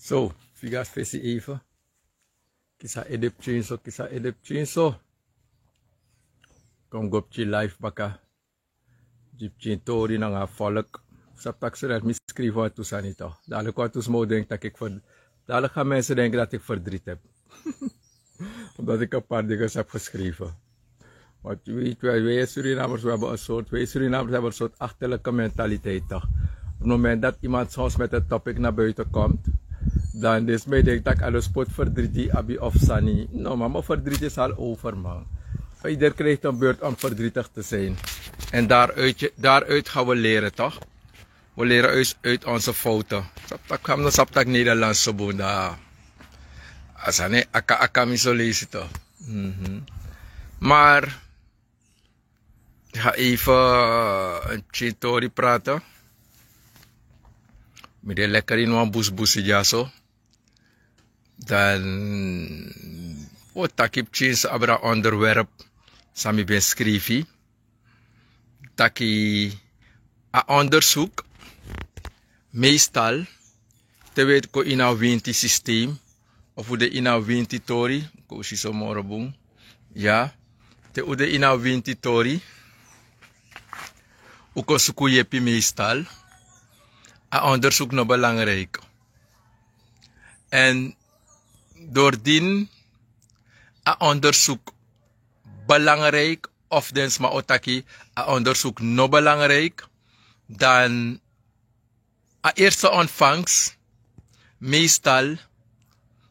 Zo, figas fesi even. Kisa edep chinso. Kom gopchi live baka. Jip chintori na nga volk. Saptak ze dat misschrijven wat toes aan niet toch. Dadelijk wat toes mo denkt dat ik dadelijk gaan mensen denken dat ik verdriet heb. Omdat ik een paar dingen heb geschreven. Want wij Surinamers hebben een soort achterlijke mentaliteit toch. Op het moment dat iemand soms met een topic naar buiten komt, dan is mij denk dat ik alles pot verdriet abi of sani. No, maar mijn verdriet is al over man. Ieder krijgt een beurt om verdrietig te zijn. En daaruit gaan we leren toch? We leren uit onze fouten. Saptak Nederlands zo boenda. Asane aka miso lezen toch. Maar ik ga even een chitori praten. Met de lekker in een busje zo. Dan wat ik chins abra onderwerp sami ben schrijven. Taki a onderzoek meestal te weten ko in een winti systeem of hoe de in een winti tori ko si so morobung ja te hoe de in een winti tori uko suku yepi meestal a onderzoek no belangrijk en doordien a onderzoek belangrijk of dens ma otaki a onderzoek no belangrijk dan a eerste ontvangst meestal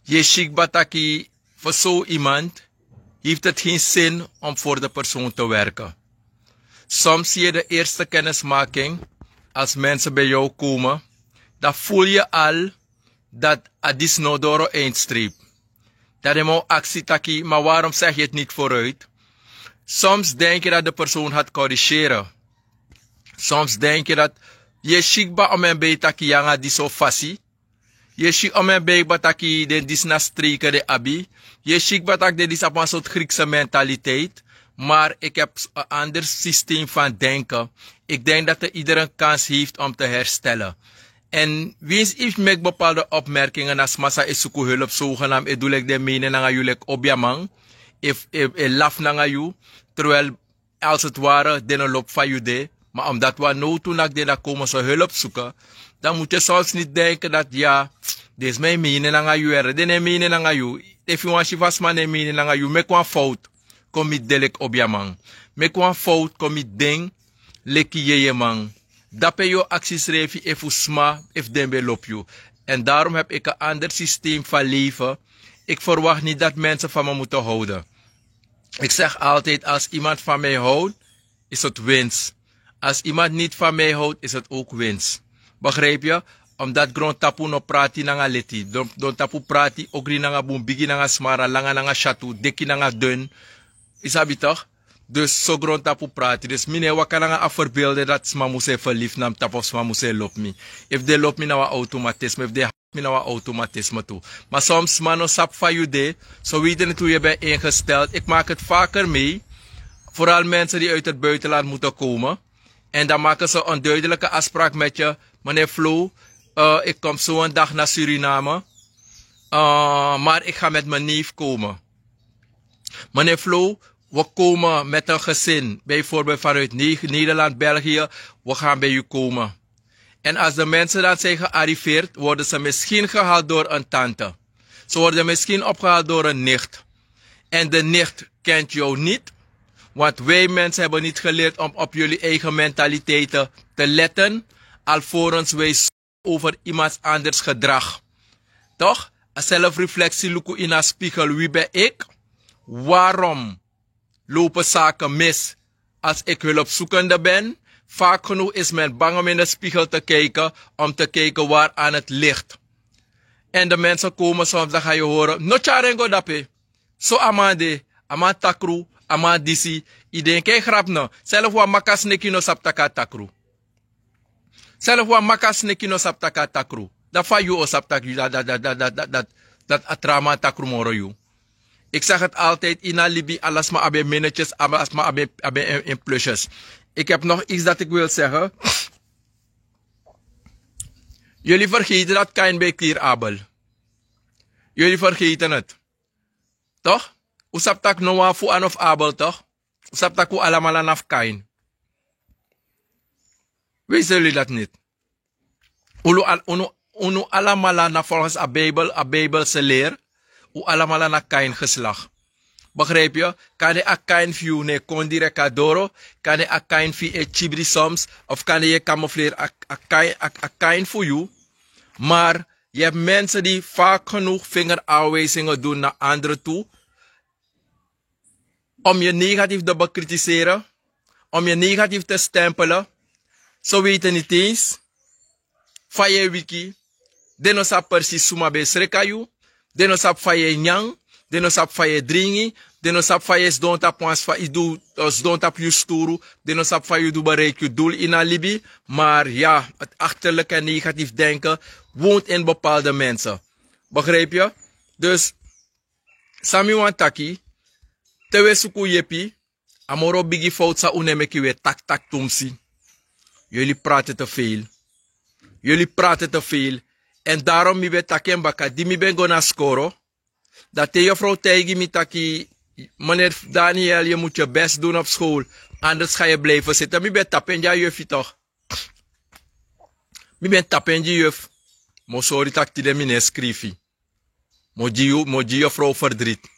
je shikbataki voor zo iemand heeft het geen zin om voor de persoon te werken. Soms zie je de eerste kennismaking als mensen bij jou komen, dan voel je al dat adis no doro eindstreep. Dat je moet actie taki, maar waarom zeg je het niet vooruit? Soms denk je dat de persoon gaat corrigeren. Soms denk je dat je shikba om een beetje taki yanga di so fasi. Je shik om een beetje taki de dis na streken de abi. Je shikba tak de dis op een soort Griekse mentaliteit. Maar ik heb een ander systeem van denken. Ik denk dat er iedereen kans heeft om te herstellen. En wie heeft met bepaalde opmerkingen als massa is zoeken hulp zogenaamd. Ik doe de mening naar jullie objamang. If laf naar jou. Terwijl als het ware de loop van jullie. Maar omdat we nou toen dat komen ze hulp zoeken. Dan moet je soms niet denken dat ja. Dit is mijn mening naar jou. Dit is mening naar jou. If you want to vast mijn mening naar jou. Mek een fout. Kom niet delek objamang. Mek een fout. Kom niet ding. Lekkie je man. Dat je je acties revi even sma, if dembe loop je. En daarom heb ik een ander systeem van leven. Ik verwacht niet dat mensen van me moeten houden. Ik zeg altijd, als iemand van mij houdt, is het winst. Als iemand niet van mij houdt, is het ook winst. Begrijp je? Omdat grond tapu no prati nanga leti. Don tapu prati, ogri nanga boom, bigi nanga smara, langa nanga chatu, deki nanga dun. Isabi toch? Dus zo grond tapu prati. Dus mine wakananga afverbeelden dat sma moest verliefd nam tap of sma moest lop me. If de lop me nou automatisme, if de me nou automatisme toe. Maar soms mano sap van je de, zo weten het hoe je bent ingesteld. Ik maak het vaker mee. Vooral mensen die uit het buitenland moeten komen. En dan maken ze een duidelijke afspraak met je. Meneer Flo, ik kom zo een dag naar Suriname. Maar ik ga met mijn neef komen. Meneer Flo, we komen met een gezin, bijvoorbeeld vanuit Nederland, België, we gaan bij u komen. En als de mensen dan zijn gearriveerd, worden ze misschien gehaald door een tante. Ze worden misschien opgehaald door een nicht. En de nicht kent jou niet, want wij mensen hebben niet geleerd om op jullie eigen mentaliteiten te letten, alvorens wij over iemands anders gedrag. Toch? Een zelfreflectie luku in een spiegel, wie ben ik? Waarom lopen zaken mis als ik hulpzoekende ben? Vaak genoeg is men bang om in de spiegel te kijken, om te kijken waar aan het ligt. En de mensen komen soms, dan ga je horen, no charengo dape. So amade, ama takru, ama disi. Iedereen kijk grap nou. Zelf wa makas neki no saptaka takru. Zelf wa makas neki no saptaka takru. Dat van jou o saptak, dat atrama takru moro you. Ik zeg het altijd, in Alibi, alles maar abe minnetjes, alles maar abe in plusjes. Ik heb nog iets dat ik wil zeggen. Jullie vergeten dat KNB Clear Abel. Jullie vergeten het. Toch? Usaptak Noah fu an of Abel, toch? Usaptak u allemaal aan af Kain. Weten jullie dat niet? Unu allemaal na volgens a Bijbelse leer. U allemaal na Kain geslag. Begrijp je? Kan je a Kain view ne kon direct adoro? Kan je a Kain view e chibri soms? Of kan je camoufleren a Kain voor you? Maar je hebt mensen die vaak genoeg vingerafwijzingen doen naar anderen toe. Om je negatief te bekritiseren. Om je negatief te stempelen. Zo weten niet eens. Van je wiki. Deno sap precies suma besrekayu. Deno sap van je nyang. Deno sap van je dringi. Deno sap van je don't tap ons van je doel. Don't tap je sturu. Deno sap van je doel bereik je doel in alibi. Maar ja, het achterlijke en negatief denken woont in bepaalde mensen. Begrijp je? Dus, Sami Wantaki. Tewe suku yepi. Amoro bigi fout sa unemeki we tak tumsi. Jullie praten te veel. Jullie praten te veel. En daarom mi ben taken baka. Die mi ben gonna scoren. Dat de juffrouw tegen mi taki. Meneer Daniel, je moet je best doen op school. Anders ga je blijven zitten. Mi ben tapen ja juffie toch. Mi ben tapen die juf. Mo sorry tak die de mine schrijfi. Mo die juffrouw verdriet.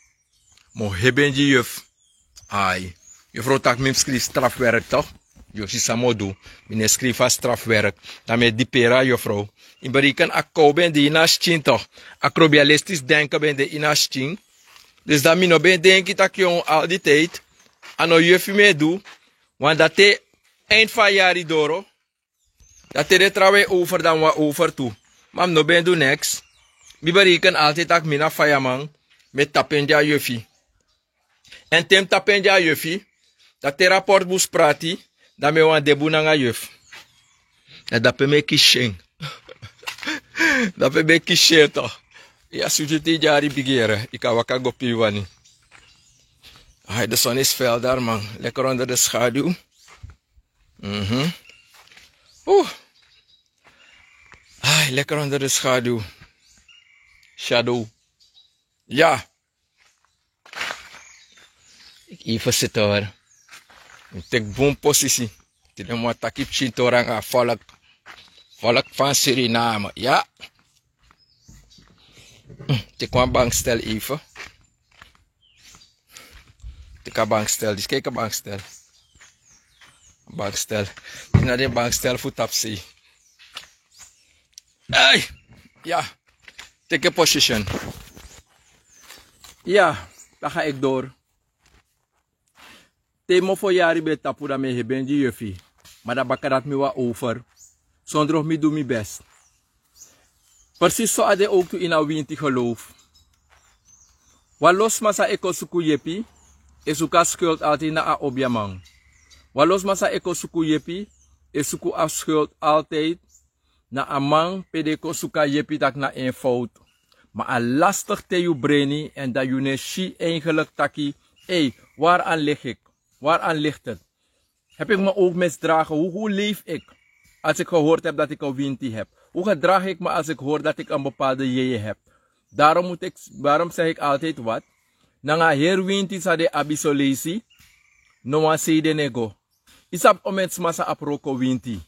Mo hebben die juf. Ai. Juffrouw tak mi schrijf strafwerk toch. Josi samodu. Mine schrijf als strafwerk. Daarmee die pera juffrouw. In bereken akko ben die inaschin toch. Acrobialistisch denken ben de inaschin. Dus dat mi no ben denk ik dat je al die tijd. Ano juffie me doe. Want dat te eind van jari doro. Dat te trouwe over dan wat over toe. Maar no ben doe niks. Mi bereken altijd dat mina fireman. Met tapenja juffie. En tem tapenja juffie. Dat te rapport bus prati. Dat me wan debu nanga juf. En dat pe me kisheng. Dat pe me kisheng toch. Ja, sujeti jari bigere. Ik kan waka go piwani. De zon is fel daar man. Lekker onder de schaduw. Lekker onder de schaduw. Shadow. Ja. Ik even zitten hoor. Ik tek boom positie. Tine mo takip chintoranga volk. Volk van Suriname. Ja. Ik kwam bankstel even. Ik heb bankstel. Dus kijk een bankstel. Bankstel. Ik naar de bankstel voor tapsie. Hey. Ja. Take a position. Ja. Dan ga ik door. Temo voor jaren bij tapu dat me hebben die juffie. Maar dat bakken dat me wat over. Zonder me doe mijn best. Precies zo had ik ook in een winti geloof. Wat los maar sa eko suku yepi. Is ook schuld altijd na a objamang. Wat los maar sa eko suku yepi. Is ook afschuld altijd na a man pedeko suka yepi dat na een fout. Maar a lastig te je breni en dat je ne shi eigenlijk taki. Waaraan lig ik? Waaraan ligt het? Heb ik me ook misdragen? Hoe leef ik als ik gehoord heb dat ik een winti heb? Hoe gedraag ik me als ik hoor dat ik een bepaalde jeje heb? Daarom zeg ik altijd wat. Nanga her winti sa de abisolesi. Noma se de nego. Isap omets masa aproko winti.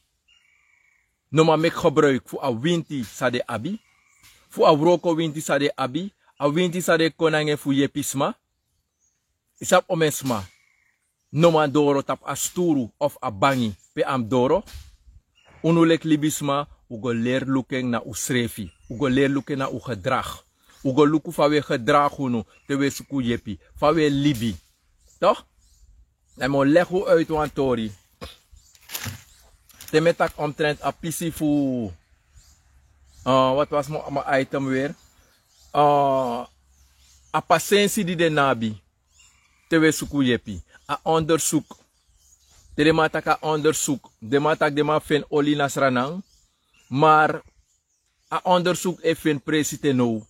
Noma mek gebruik voor a winti sa de abi. Voor a roko winti sa de abi. A winti sa de konange fu je pisma. Isap ometsma. Noma doro tap asturu of a bangi pe am doro. Unulek libisma. Ugo leer lukken na usrefi. Ugo leer lukken na u gedrag. Ugo luku fawe gedrag uno. Tewe suku yepi. Fawe libi. Toch? En mo leg u uit wan tori. Temetak omtrent a pisi fu. Wat was mijn item weer? A patiëntie die de nabi. Tewe suku yepi. A onderzoek. Tere mataka onderzoek. De matak de ma fen oli nasranang. Maar a onderzoek even president.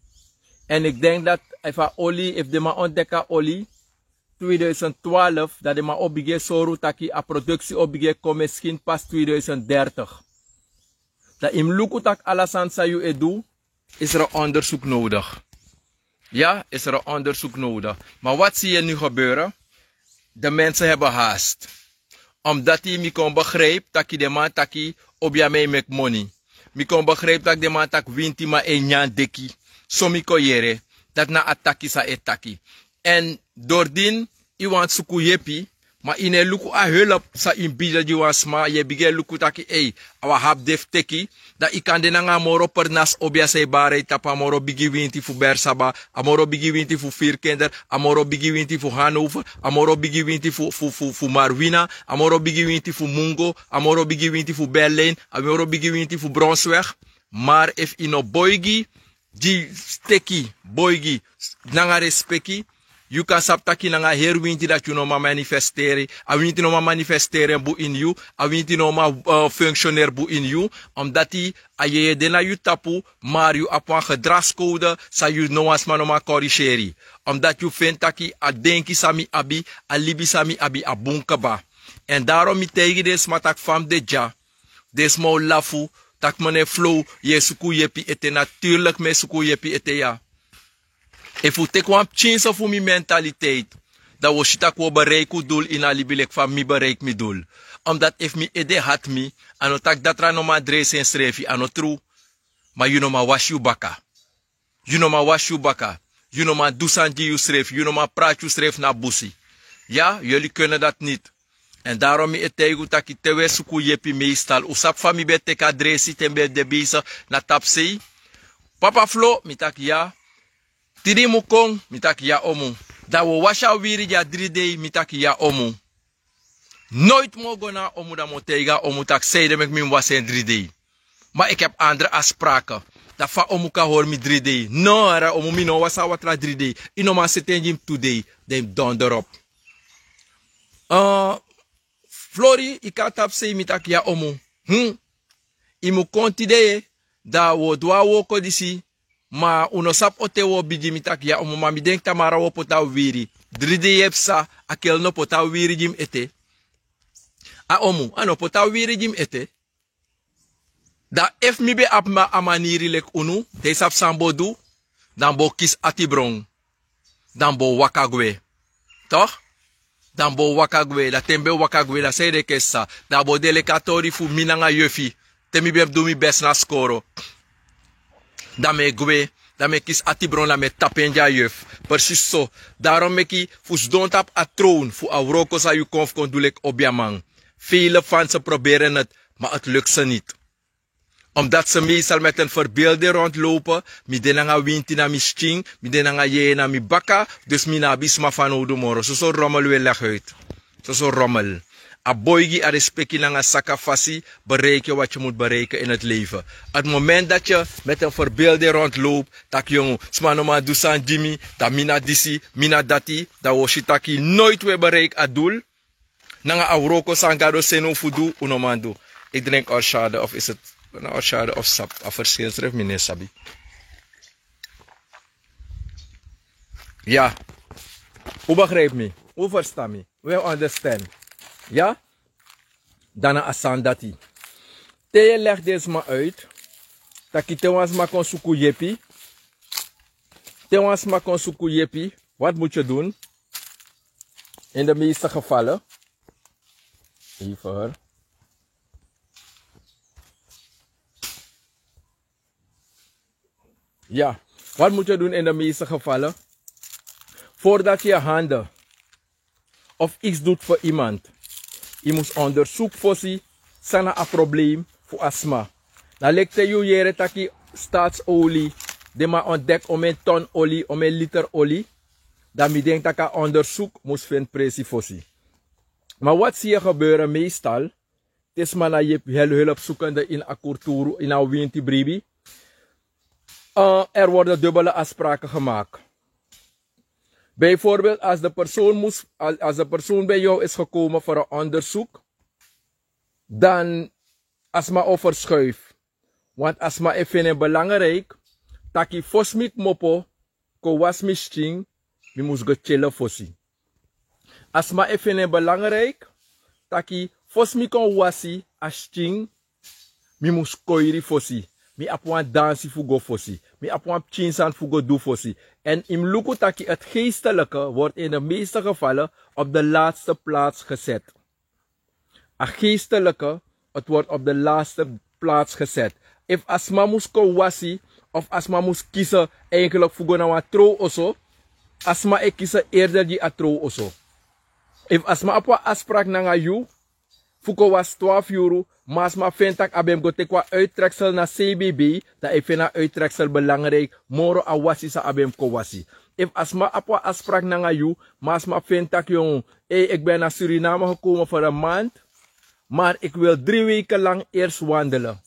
En ik denk dat even olie, if de ma ontdekka olie 2012, dat de ma obige soru taki a productie obige kom misschien pas 2030. Dat im lukutak alasan sayu edu, is er een onderzoek nodig. Ja, is er een onderzoek nodig. Maar wat zie je nu gebeuren? De mensen hebben haast. Omdat die me kon begrijpen dat de man taki op je mee make money. Me kon begrijpen dat de man tak winti ma enyan deki. So mi kon jere. Dat na ataki sa etaki. En doordien, i want suku yepi. Maar in een luku a hulp sa in bija di wasma. Je bige luku taki awa hap def teki. Dat ik kan de nanga moro per nas obia se bare tapa moro bigi winti fu Bersaba. Amoro bigi winti fu Vierkinder. Amoro bigi winti fu Hannover. Amoro bigi winti fu Marwina. Amoro bigi winti fu Mungo. Amoro bigi winti fu Berlijn. Amoro bigi winti fu Bronsweg. Maar if ino boygi. Di steki boygi nanga respecti. You kan saptaki nanga herwinti dat you no ma manifesteren. A winti no ma manifesteren bu in you. A winti no ma functionair bu in you. Omdat die a je dena you tapu. Maar you apwan gedragscode. Sa you no as no ma corrigeri. Omdat you vindt taki a denki sami abi. A libi sami abi a bunkaba. En daarom mi tegen des matak fam de ja. Des mo lafu. Tak mene flow. Je suku yepi ete natuurlijk me suku yepi ete ya. If you take one chance of mijn mentaliteit, dan was ik ook bereiken doel in alibilek van mi bereik mi doel. Omdat if mi ede had mi, en tak dat ra no ma dress en schreef, en true, maar you know ma wash you baka. You know ma wash you baka. You know ma dusanji you schreef, you know ma praat you schreef na busi. Ja, jullie kunnen dat niet. En daarom mi etegu taki tewe suku yepi meestal. Usap van mi bete ka dressi tembe de bisa na tapsei. Papa Flo, mi tak ja. Tiri mukong, mitaki ya omu. Da wo washa wiri ja 3 day, mitaki ya omu. Nooit mogen na omu da motega, omu tak zeide met min was in 3 day. Maar ik heb andere afspraken. Dat va omu ka hoor mi 3 day. No, ara omu mi no wasa watra 3 day. Ino ma seten jim 2 day. Dem donderop. Flori, ik kan tap zei mitaki ya omu. Imu kontide da wo dwa wo kodisi. Ma uno sap ote wo bigi mitak ya omu mami denk tamara wo pota wiri. 3 day yepsa akel no pota wiri jim ete. A omu ano pota wiri jim ete. Da ef mi be ap ma amaniri lek unu. Te sap sambodu. Dan bo kis atibrong. Dan bo wakagwe. Toch? Dan bo wakagwe. Da tembe wakagwe da sede kessa. Da bo delekatori fu minanga yefi. Te mi be do mi best na skoro. Dan me gwe, dan me kis atibron la me tapenja juf. Precies zo. Daarom me ki fus don't tap a troon. Fu a roko sa yu konf kon doelek objamang. Vele van ze proberen het, maar het lukt ze niet. Omdat ze meestal met een verbeelding rondlopen. Mi denanga winti na mi sting. Mi denanga je na mi baka. Dus mi na bisma van oudemoro. Zo rommel we leg uit. Zo rommel. A boygi a respecti nanga sakafasi bereiken wat je moet bereiken in het leven. Het moment dat je met een verbeelding rondloopt, tak jongen, smanoma dusan Jimmy, ta mina disi, mina dati, da woshitaki nooit weer bereik a doel. Nanga auroko sangado seno fudu unomando. Ik drink orshade of is het een orshade of sap, a verschilsref meneer Sabi. Ja, hoe begrijp me? Hoe versta me? We understand. Ja? Dana asandati. Te je legt deze maar uit. Taki te wans ma kon suku yepi. Te wans ma kon suku yepi. Wat moet je doen? In de meeste gevallen. Even hoor. Ja. Wat moet je doen in de meeste gevallen? Voordat je handen of iets doet voor iemand. Je moet onderzoek voor si sana een probleem voor astma. Dan lijkt je jere taki staatsolie. De ma ontdek om een ton olie, om een liter olie. Dan mi denk dat onderzoek moet vinden precies voor si. Maar wat zie je gebeuren meestal? Het is maar dat je hulpzoekende in akkoordtoer in een winterbribi. Er worden dubbele afspraken gemaakt. Bijvoorbeeld als de persoon bij jou is gekomen voor een onderzoek, dan asma overschuif. Want asma is belangrijk, taki fosmik mopo, ko wasmisching, mi moest go chillen fossi. Asma is belangrijk, taki fosmik on wasi, asching, mi moest koiri fossi. mi apwan dansi fugo fossi. Mi apwan chinsan fugo do fossi. En im luku taki het geestelijke wordt in de meeste gevallen op de laatste plaats gezet. Het geestelijke, het wordt op de laatste plaats gezet. If asma moest wasi, of asma moest kiezen eigenlijk fugo na wat trouw oso, asma ik kiezen eerder die atrouw oso. If asma apwa afspraak na you, fuko was 12 euro, maar asma vindt abem go tekwa uittreksel na CBB, dat ik vind uittreksel belangrijk, moro awasi sa abem ko wasi. If asma apwa afspraak na you, maar asma vindt jong, ik ben naar Suriname gekomen voor een maand, maar ik wil 3 weken lang eerst wandelen.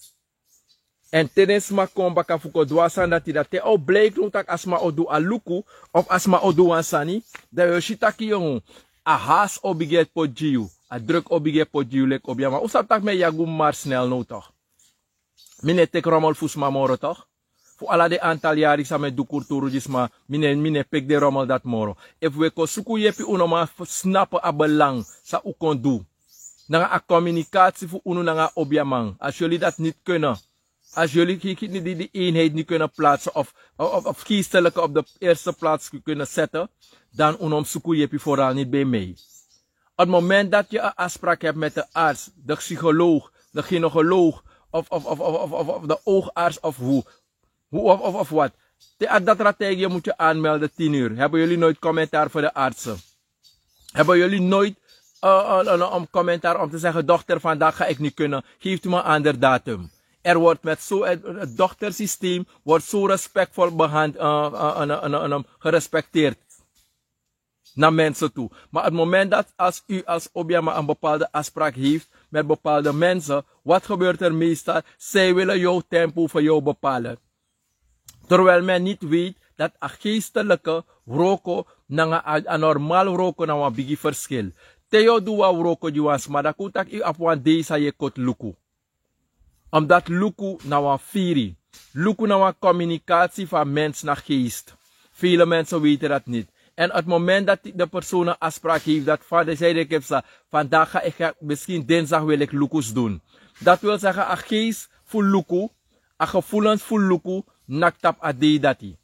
En tenes ma kom baka fuko dwasan dat hij dat te au bleek dat asma odu aluku of asma odu ansani, dat je shitaki jong, a haas obiget po jiu, a druk obiget po jiu lek obiama. Usap tak me yagum maar snel nou toch. Mine tek rommel fusma moro toch. Fu ala de aantal jari sa me dukurturu jisma, mine pek de rommel dat moro. If we ko suku yepi unoma snappen a belang sa ukon du. Nanga a communicatie fu unu nanga obiamang. Als jullie dat niet kunnen, als jullie die eenheid niet kunnen plaatsen of kiestelike op de eerste plaats kunnen zetten, dan unom suku jepi vooral niet bij mij. Op het moment dat je een afspraak hebt met de arts, de psycholoog, de gynaecoloog of de oogarts of wat. Dat strategie moet je aanmelden 10 uur. Hebben jullie nooit commentaar voor de artsen? Hebben jullie nooit een commentaar om te zeggen, dochter, vandaag ga ik niet kunnen, geeft u me een ander datum. Er wordt met het dochtersysteem wordt zo respectvol gerespecteerd naar mensen toe. Maar het moment dat als u als Obiama een bepaalde afspraak heeft met bepaalde mensen, wat gebeurt er meestal? Zij willen jouw tempo voor jou bepalen. Terwijl men niet weet dat een geestelijke roko een normaal roko na een bigi verschil. Theo duwa roko juans, maar dat kunt ik op een deze je kot luku. Omdat luku na een firi. Luku na een communicatie van mens naar geest. Vele mensen weten dat niet. En op het moment dat de persoon een afspraak heeft, dat vader zei ik heb ze, vandaag ga ik misschien dinsdag wil ik lukus doen. Dat wil zeggen, een geest voor luku, een gevoelens voor luku, naktap ade dati.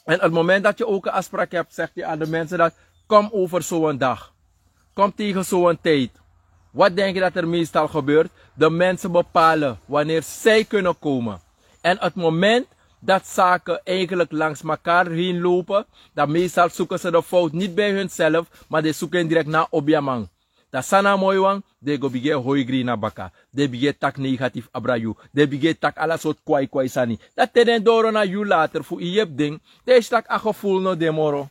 En op het moment dat je ook een afspraak hebt, zegt je aan de mensen dat, kom over zo'n dag. Kom tegen zo'n tijd. Wat denk je dat er meestal gebeurt? De mensen bepalen wanneer zij kunnen komen. En op het moment dat zaken eigenlijk langs elkaar heen lopen, dan meestal zoeken ze de fout niet bij hunzelf, maar ze zoeken direct naar Obiamang. Dat sana mooi wang, de go bige hoi grina baka. De bige tak negatief abrayu. De bige tak ala soort kwai sani. Dat tenen doro na you later voor je ding. De is tak a gevoel no de moro.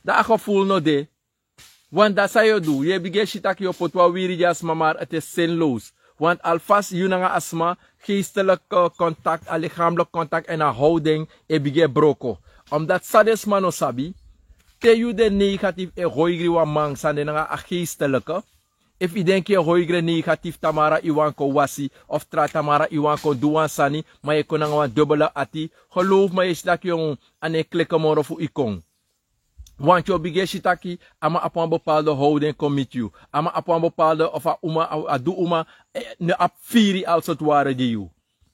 Dat a gevoel no de. Want dat zou je doen. Je bige shitak je potwa wiri jasma, maar het is zinloos. Want alvast je na asma, geestelijk contact, lichamelijk contact en een houding, je bige broko. Omdat sades mano sabi, te you de negatief e hoigri wa mang sande na geestelijke. If je denkt je hoigri negatief tamara iwanko wasi, of tra tamara iwanko duwan sani, maar je kon een dubbele ati, geloof me is dat je een klikken moro voor ikong. Want je bige shitaki, ama op een bepaalde houding kom met you. Ama op een bepaalde, of adu uma, ne ap firi als het ware die you.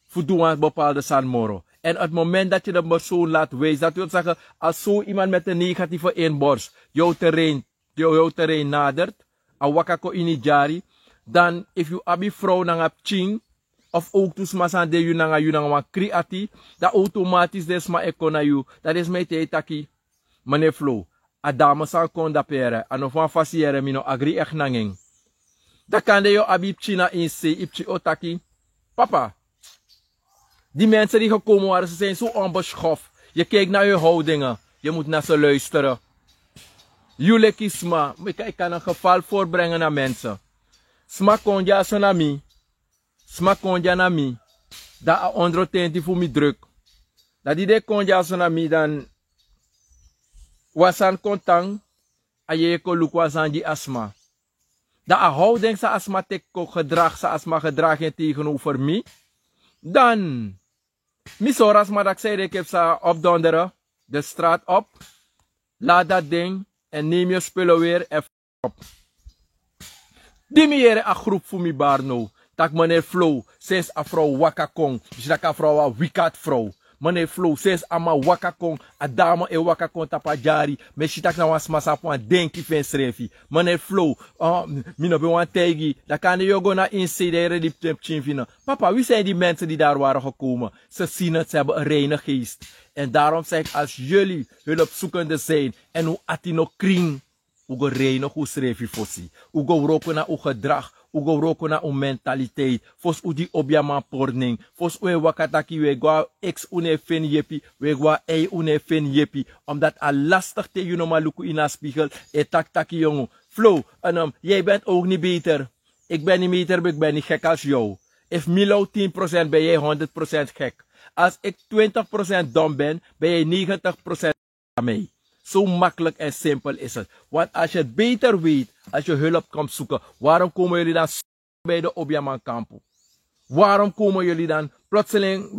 Voor doen een bepaalde san moro. En op het moment dat je de persoon laat wezen, dat wil zeggen, als zo iemand met een negatieve inborst jouw terrein nadert, a wakako inijari, dan if you abi vrouw nang ching, of ook toesmasan de you nanga kriati, dat automatisch desma ekona you, dat is mij te taki, meneer Flow. A dame san konda pere, ano van fasiere mino agri echt nanging. Da kan de yo abi china in se, ipchi otaki. Papa, die mensen die gekomen waren, ze zijn zo onbeschoft. Je kijkt naar je houdingen, je moet naar ze luisteren. Julekisma, ik kan een geval voorbrengen naar mensen. Sma konja sonami, sma konja nami, da a ondrotenti voor mi druk. Dat die de konja sonami dan wasan kontang, a je ko luk wasan die asma. Da a houding sa asma teko gedrag sa asma gedragen tegenover mi, dan misoras maar dat ik zei, ik heb ze opdonderen, de straat op, laat dat ding en neem je spullen weer en op. Die meer een groep voor mi barno. tak meneer Flow, sinds a vrouw waka kong, dus dat a vrouw a wicked vrouw. Meneer Flow, sinds ama waka kong, a dame e waka kong tapajari, me shitak na was masa po an denki fen srefi. Meneer Flow, mino be wan tegi, da kan je go na incideren die chinfina. Papa, wie zijn die mensen die daar waren gekomen? Ze zien het, ze hebben een reine geest. En daarom zeg ik, als jullie hulpzoekende zijn, en hoe atino kring, hoe go reine, hoe srefi fossi. Hoe go roken na uw gedrag. Ugo roko na un mentaliteit. Fos u di obyaman porning. Fos u wakataki we gwa ex une fen yepi. We gwa ei une fen yepi. Omdat a lastig te you no maluku in a spiegel. E tak taki jongen. Flow, jij bent ook niet beter. Ik ben niet beter, ik ben niet gek als jou. If Milo 10% ben jij 100% gek. Als ik 20% dom ben, ben jij 90% aan mij. Zo makkelijk en simpel is het. Want als je het beter weet, als je hulp komt zoeken, waarom komen jullie dan bij de Obiaman kampo? Waarom komen jullie dan plotseling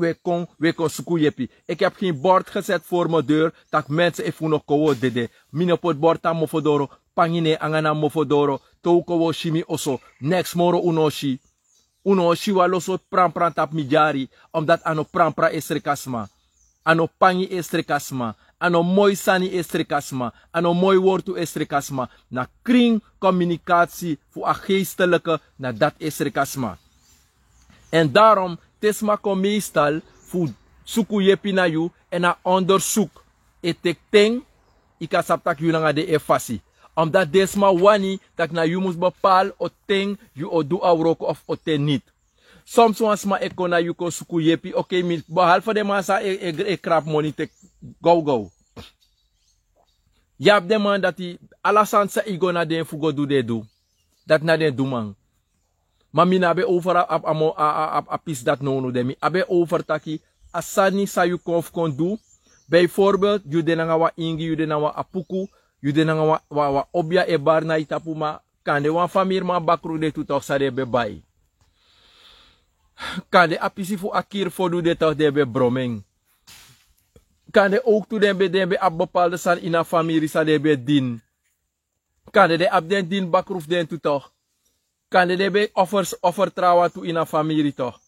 we kon zoeken jepi? Ik heb geen bord gezet voor mijn deur, dat mensen even nog kowo dede. Mine pot bord aan mofodoro, pangine angana mofodoro, toukowo shimi oso, next moro unoshi. Unoshi waloso pran tap mijari, omdat ano pran esrekasma. Ano pangi esrekasma. Ano mooi sani esrekasma. Ano mooi woord esrekasma. Na kring communicatie voor a geestelijke na dat esrekasma. En daarom, tesma kom meestal voor suku yepi na you en na onderzoek. Etek ting, ika saptak you nga de efasi. Omdat desma wani, dat na you moest bepaal o ting, you o do awroko of o ten niet. Soms was ma ekona you ko suku yepi, oké, behalve de massa e krap money te go. Yap de man dat hij alasan sa igo na den fugo do de do. Dat na den do man. Maar mina be over a pis dat no demi. Abe over taki asani sa you konf kon do. Bijvoorbeeld, you de nga wa ingi, you de na wa apuku, you de nga wa obia e bar na itapuma. Kande wan famir man bakru de tutok sa de be bay. Kande apisi fu akir fodu de toch de be broming. Kande ook to den be ab bepaalde san in a familie sa de be din. Kande de ab den din bakruf den tu toch. Kande de be offer trawa tu in a familie toch.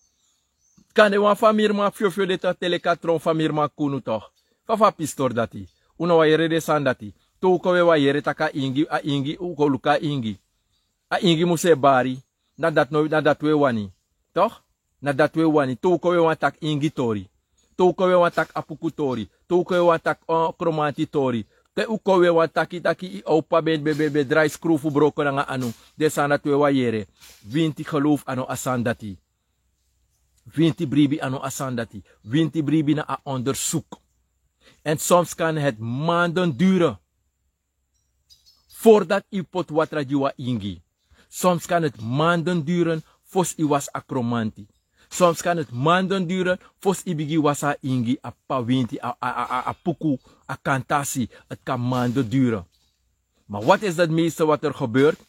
Kande wan famir ma fio de toch telekatron famir ma kunu toch. Fafa pistor dati. Una wa yere de san dati. To ko we wa yere taka ingi a ingi u ko luka ingi. A ingi muse bari. Na dat we wani. Toch? Na dat we wani. To ko we wan tak ingi tori. To ko we wan tak apuku tori. To ko we wan tak kromanti tori. Te u ko we wan taki i opa be dry screw fu broko na nga anu. De san dat we wa yere. 20 geloof ano asandati. 20 bribi ano asandati. 20 bribi na a onderzoek. En soms kan het maanden duren voordat u pot watra jiwa ingi. Soms kan het maanden duren fos i was akromanti. Soms kan het maanden duren fos i bigi wasa ingi a pawinti a puku a kantasi. Het kan maanden duren. Maar wat is het meeste wat er gebeurt?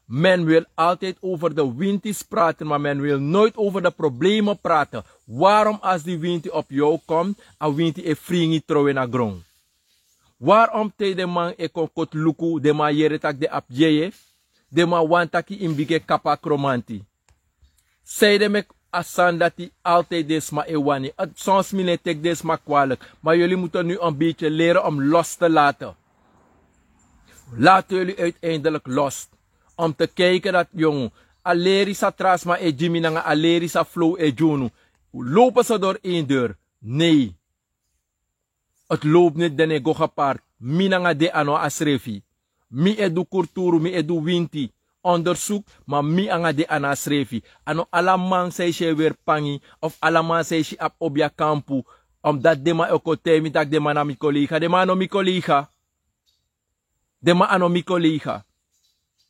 Men wil altijd over de winties praten, maar men wil nooit over de problemen praten. Waarom als die wintie op jou komt, a wintie e fringi trowe na grond? Waarom te de man e kon luku, de man yere tak de apjeye, de man wantaki imbike kapa kromanti? Zij de mek asandati altijd desma e wani. Soms mine tek desma kwalijk, maar jullie moeten nu een beetje leren om los te laten. Laten jullie uiteindelijk los. Om te kijken dat jongen, alerisa trasma e Jimmy nanga alerisa flow e junu. Lopen ze door één deur? Nee. Het loopt niet den ego gepaard. Mi nanga de ano asrefi. Mi edu kurturu, mi edu winti. Onderzoek, maar mi anga de ana asrefi. Ano alamang say she weer pangi, of alamang say she ap obia kampu. Omdat de ma okotemi tak de ma na mi collega. De ma ano mi collega. De ma ano mi collega.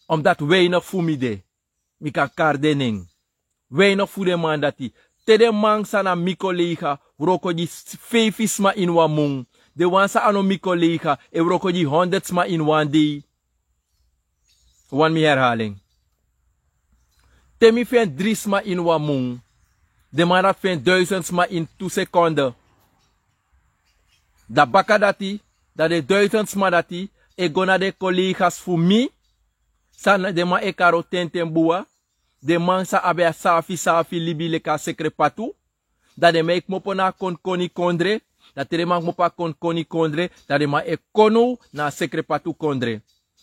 Omdat weinig fumide. Mika kardening. Weinig voor de man dat die. Te de man sana mi collega. Roko die feifisma in wamung. De wansa ano mi collega. E roko die 100sma in one day. Wan mi herhaling. Te mi fen 3sma in wamung. De man dat fen 1000sma in 2 seconden. Da baka dati. Dat de 1000sma dati. E gona de collega's voor mi. Sana de ma e karo tenten bua. de man sa abe safi libi le ka sekre patu. Dat de mek mopo na kon koni kondre. Dat de man mopa kon koni kondre. Dat de ma e kono na sekre patu kondre.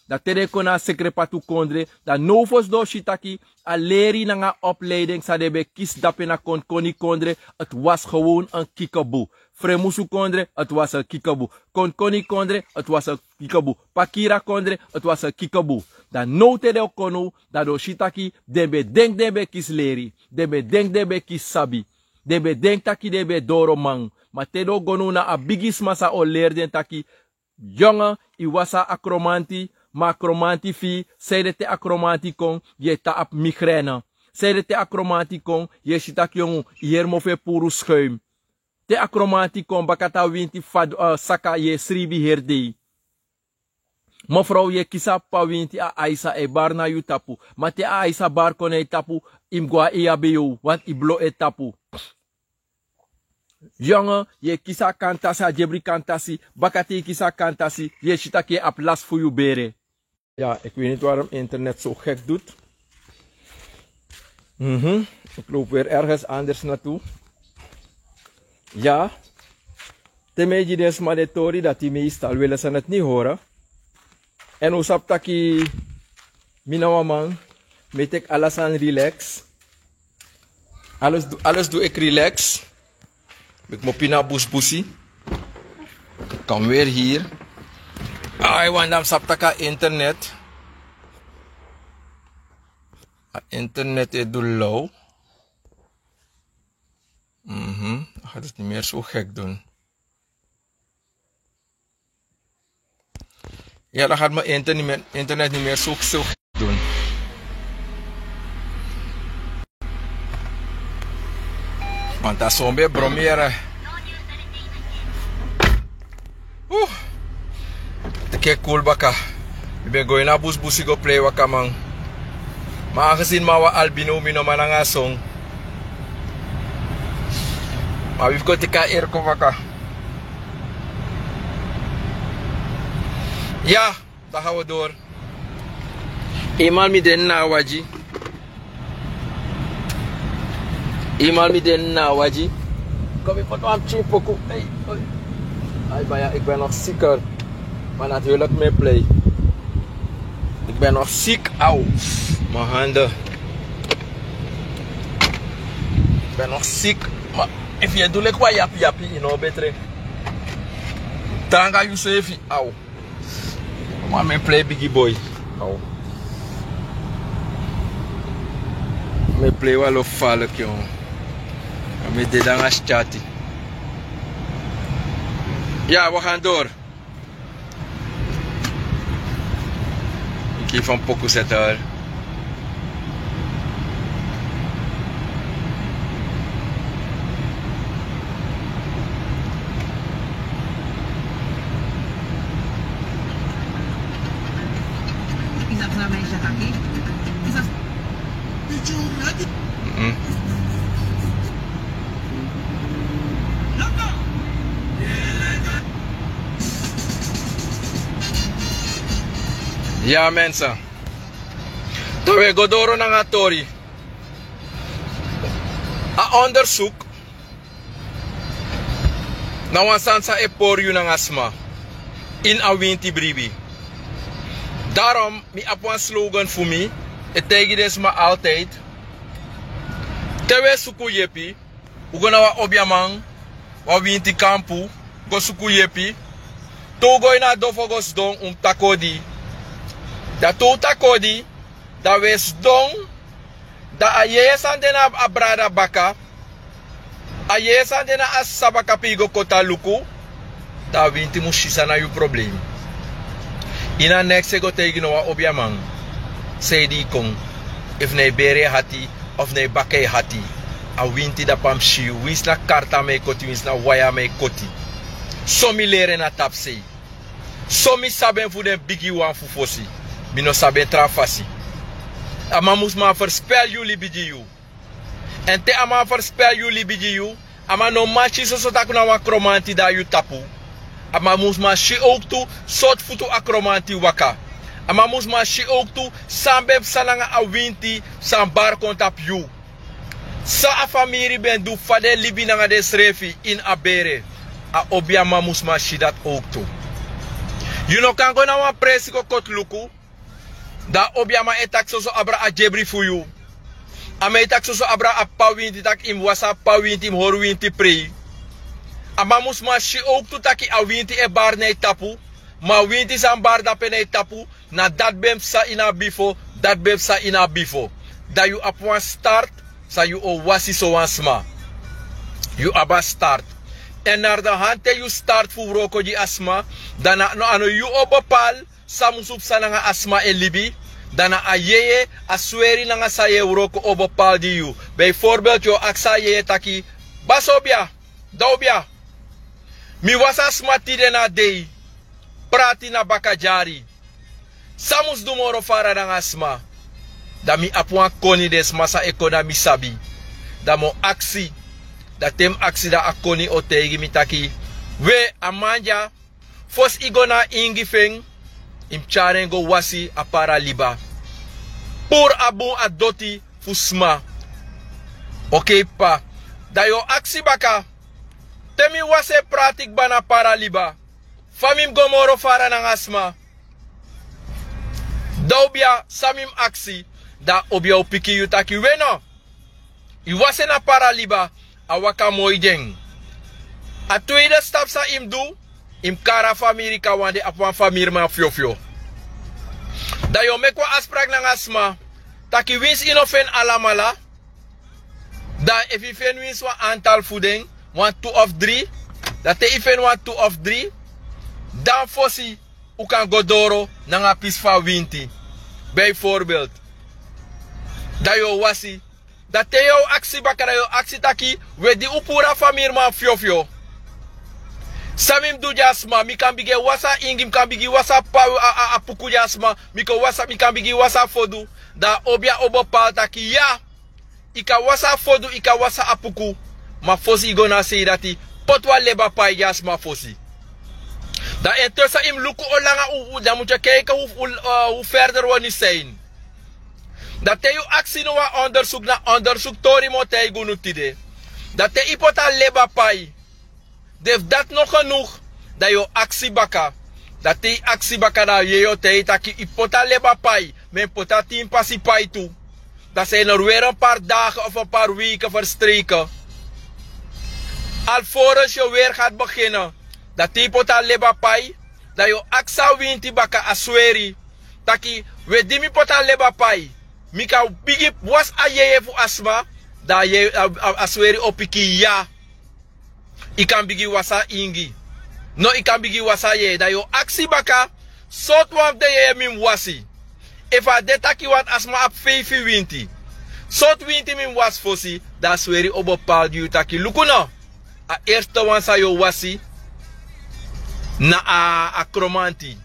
Dat tere kona sekre patu kondre. Dat no fos do shitaki. A leri na nga opleiding sa debe kis dape na kon koni kondre. Het was gewoon een kikaboe. Fremusu kondre, het was een kikaboe. Kon koni kondre, het was een kikaboe. Pakira kondre, het was een kikaboe. Dan no tere kono. Dat do shitaki. Debe denk debe kis leri. Debe denk debe kis sabi. Debe denk taki debe doro mang. Maar tedo gonu na a bigis masa o leerden taki. Jongen, i wasa akromanti. Maar acromanti fi, zei te acromanti kon, je ta op migraine. Zei te acromanti kon, je shitak jongen, hier mofe puru schuim. Te acromanti kon, bakata winti fad saka je sribi herde. Mevrouw je kisa pa winti a aisa e bar na yu tapu. Maar te aisa bar kon e tapu, imgwa e abeo, want i blo e tapu. Jongen, je kisa kantasi, a jebri kantasi, bakati kisa kantasi, je shitak je op las voor je bere. Ja, ik weet niet waarom internet zo gek doet. Ik loop weer ergens anders naartoe. Ja. Temeji des mandatori dat die meestal willen ze het niet horen. En hoe sap taki minawaman met ik alles aan relax. Alles doe ik relax. Ik moet pina busbusi. Kom weer hier. I want them saptaka internet. Internet is doe low. Gaat het niet meer zo gek doen. Ja, dan gaat mijn internet niet meer zo gek doen. Want dat is zo'n beetje brommeren. Kijk cool baka. Ik ben going naar busbusi go play waka man. Maar aangezien maar wat albino mino man nga song. Maar we've got to ka erko waka. Ja, dan gaan we door. Eenmaal met den na waji. Eenmaal met den na waji. Kom ik wat aan chipoku. Hey, ik ben nog zieker. Maar natuurlijk mee play. Ik ben nog ziek, auw. Mijn handen. Ik ben nog ziek. Maar if je doet wat japi, you know beter. Dan ga je zeven, auw. Maar mee play biggie boy. Auw. Mee play wel of vallen, jongen. En met dit dan als chatty. Ja, we gaan door. Ik van poco zetten. Is dat nou mijn jackie? Is dat... Ja mensen, toen we godoro na nga tori, a onderzoek na wansansa e porju na nga sma in a winti bribi. Daarom mi ap een slogan voor me, et tegi des ma altijd. Tewe suku yepi, ugona wa obiamang, wa winti kampu, go suku yepi, togo ina dofogos don takodi. Dat tota kodi, dat wees dong, dat a yesan dena abrada baka, a yesan dena asabaka pigo kota luku, dat winti mushisa na yu probleem. Ina next go tegen wa obiamang, say di kong, if ne bere hati, of ne bakay hati, a winti da pam shiu, wins na karta me koti, wins na waya me koti. Somi lere na tapsei, somi saben fu den bigi wan fu fosi. Bino saben trafasi. Ama moest maar verspel jullie bidiu. En te ama verspel jullie bidiu. Ama no machi so sotak na wakromanti da yu tapu. Ama moest maar shi ook toe sot futu akromanti waka. Ama mus ma shi ook toe. Sambeb salanga a winti. Sambar kontap you. Sa a famiri ben du fade libi nanga des refi in abere. A obia ma mus ma shi dat ook toe. You know kan go na wan presi ko kot luku. Da obia ma etak so abra a jebri fu you. Ama etak so abra a pa winti tak im wasa pa winti im hor winti prei. Ama mus ma shi ook toe taki a winti e bar ne tapu. Ma winti san bar da pene tapu. Na dat bem sa ina bifo. Dat bem sa ina bifo. Da you up one start. Sa you o wasi so wan sma. You aba start. En naar de hand te you start fu roko di asma. Dana no ano you o bepal. Samusup sa nga asma en libi. Dana a yeye a sweri nga sa ye roko o bepal di you. Bijvoorbeeld yo aksa yeye taki. Basobia. Daubia. Mi was asma tide na dei. Prati na bakajari. Samus dumoro fara ng asma. Da mi apwan koni des masa ekonomi sabi. Da mo aksi. Da tem aksi da akoni o tegi mitaki. We amanja. Fos igona ingifeng. Im charengo wasi apara liba. Pur abu adoti fusma. Okay pa. Da yo aksi baka. Temi wase pratik bana para liba. Famim gomoro fara ng asma. Daubia samim aksi. Da obia opiki yutaki weno. Iwase na para liba. Awaka moideng. A tweede stap sa im do. Im kara famiri ka wande apwan famiri ma fio. Da yo mekwa asprak ng asma. Taki wins inofen alamala. Da if ifen wins wa antal fudeng. 1, 2 of 3. Da te ifen 1, 2 of 3. Dan fosi. U kan godoro. Nanga pisfa winti. Bijvoorbeeld. Da yo wasi. Da te yo aksi bakara yo aksi taki. We di upura famir ma fio. Samim du jasma. Mi kan bigi wasa ingim kan bigi wasa pa apuku jasma. Mi kan bigi wasa fodu. Da obia obo pal taki ya. Ika wasa fodu ika wasa apuku. Ma fosi gona say dati. Potwa leba pa jasma fosi. Da entussen im luku olanga dan moet je kijken hoe verder we niet zijn. Dat te je actie no onderzoek na onderzoek tori mo te gunu tide. Dat te ipota leba pai. Def dat nog genoeg. Dat je actie baka. Dat te actie baka da je yo te taki ipota leba pai. Men pota 10 passi pai toe. Dat zijn er weer een paar dagen of een paar weken verstreken. Alvorens je weer gaat beginnen. Dat tipo ta leba pai. Dat yo aksa winti baka asweri. Taki we dimi pota leba pai. Mika bigi was a yeye fu asma. Da ye asweri opiki ya. Ikan bigi wasa ingi. No ikan bigi wasa ye. Da yo aksi baka. Sot wam de ye mim wasi. If a de taki wat asma ap feifi winti. Sot winti mim was fosi. Da asweri obo pal yu taki. Lukuna. A eerste wan sa yo wasi. Na akromanti.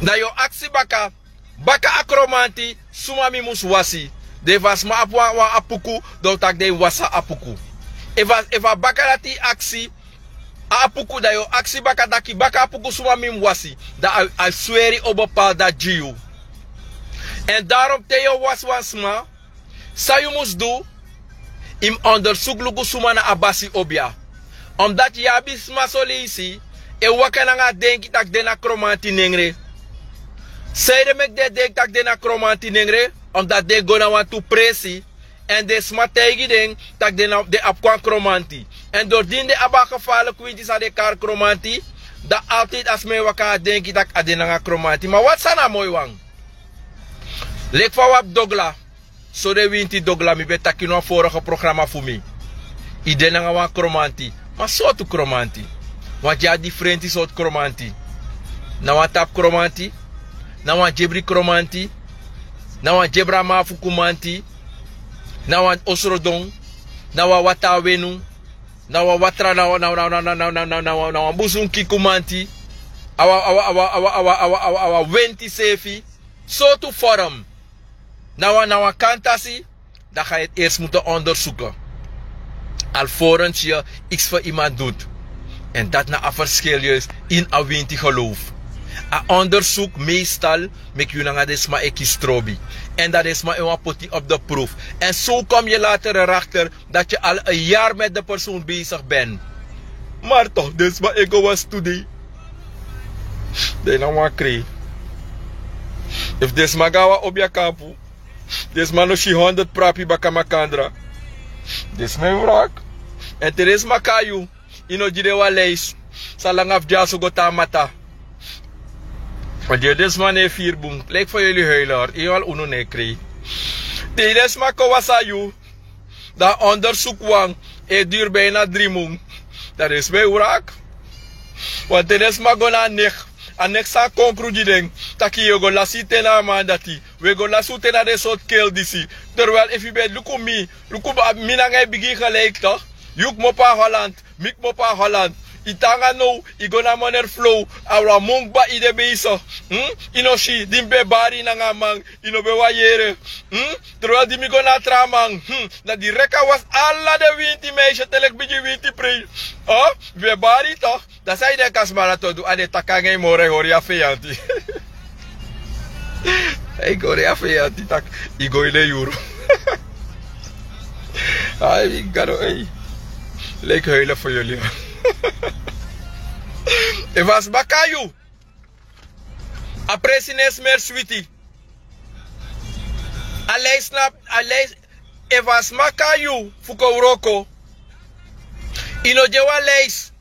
Da yo aksi baka. Baka akromanti. Suma mi mus wasi. De was ma apwa wa apuku. Do tak de wasa apuku. Eva baka lati aksi. Apuku da yo aksi baka daki. Baka apuku suma mi wasi. Da I sweri obopa da jiu. En daarom te yo wasma. Sa you mus do. Im onderzoek luku suma na abasi obia. Omdat je abis masolisi. E wakana nga denki tak dena kromanti nengre. Zeide mek de denk tak dena kromanti nengre. Omdat de gona want to presi. En de smategi denk tak dena de apkwan kromanti. En doordien de aba gevallen kwinti sa de kar kromanti. Da altijd as me waka denki tak adena nga kromanti. Maar wat sana mooi wang? Lek fa wap dogla. So de winti dogla mi betaki no vorige programma voor me. Idena nga wan kromanti. Maar so tu kromanti. Want ja differenti soort kromanti. Na wan tap kromanti. Na wan jebri kromanti. Na wan jebra mafu kumanti. Na wan osrodong. Na wan watawenu. Na wan watra na wan busunki kumanti. Awa wenti sefi. Zo to vorm. Na wan kantasi. Dan ga je het eerst moeten onderzoeken. Alvorens je iets voor iemand doet. En dat na een verschil is in een winti geloof. A onderzoek meestal met je naar desma ekistrobi. En dat is maar een poti op de proef. En zo kom je later erachter dat je al een jaar met de persoon bezig bent. Maar toch, desma ego was today. De nou maar kree. If desma gawa op je kampu. Desma no shi 100 prapi bakamakandra. Desma wrak. En teresma kayu. Ino jidewa leis. Salang af jaso gota mata. Want je desma ne 4 boom. Leek voor jullie huilen hoor. Je al uno ne kree. Desma kawasayu. Dat onderzoek wang. Het duurt bijna 3 maanden. Dat is mij wrak. Want desma gona nek. En ik sa conclusie denk. Taki je go lasi tena mandati. We go lasu tena de soort keel disi. Terwijl if je bent lukumi. Lukumi minangay bigi gelijk toch. Juk mopa Holland. Mik mopa Holland. Itanga no, igona moner flow, awa mongba ide beiso. Inoshi, dimbe bari na nga mang, inobe wayere. Terwijl die migona tramang. Na die reka was alla de winti meisje, telek biji winti pre. Oh, we bari toch? Dat zei de kasmara to do, ade takange more horia feyanti. Hey, horia feyanti tak, igoi le euro. Ay, garo, hey. Leuk huilen voor jullie. Het was bakayu. Apresines meer sweetie. Allee snap, allee. Het was makayu fuko roko. Ino jewa leis.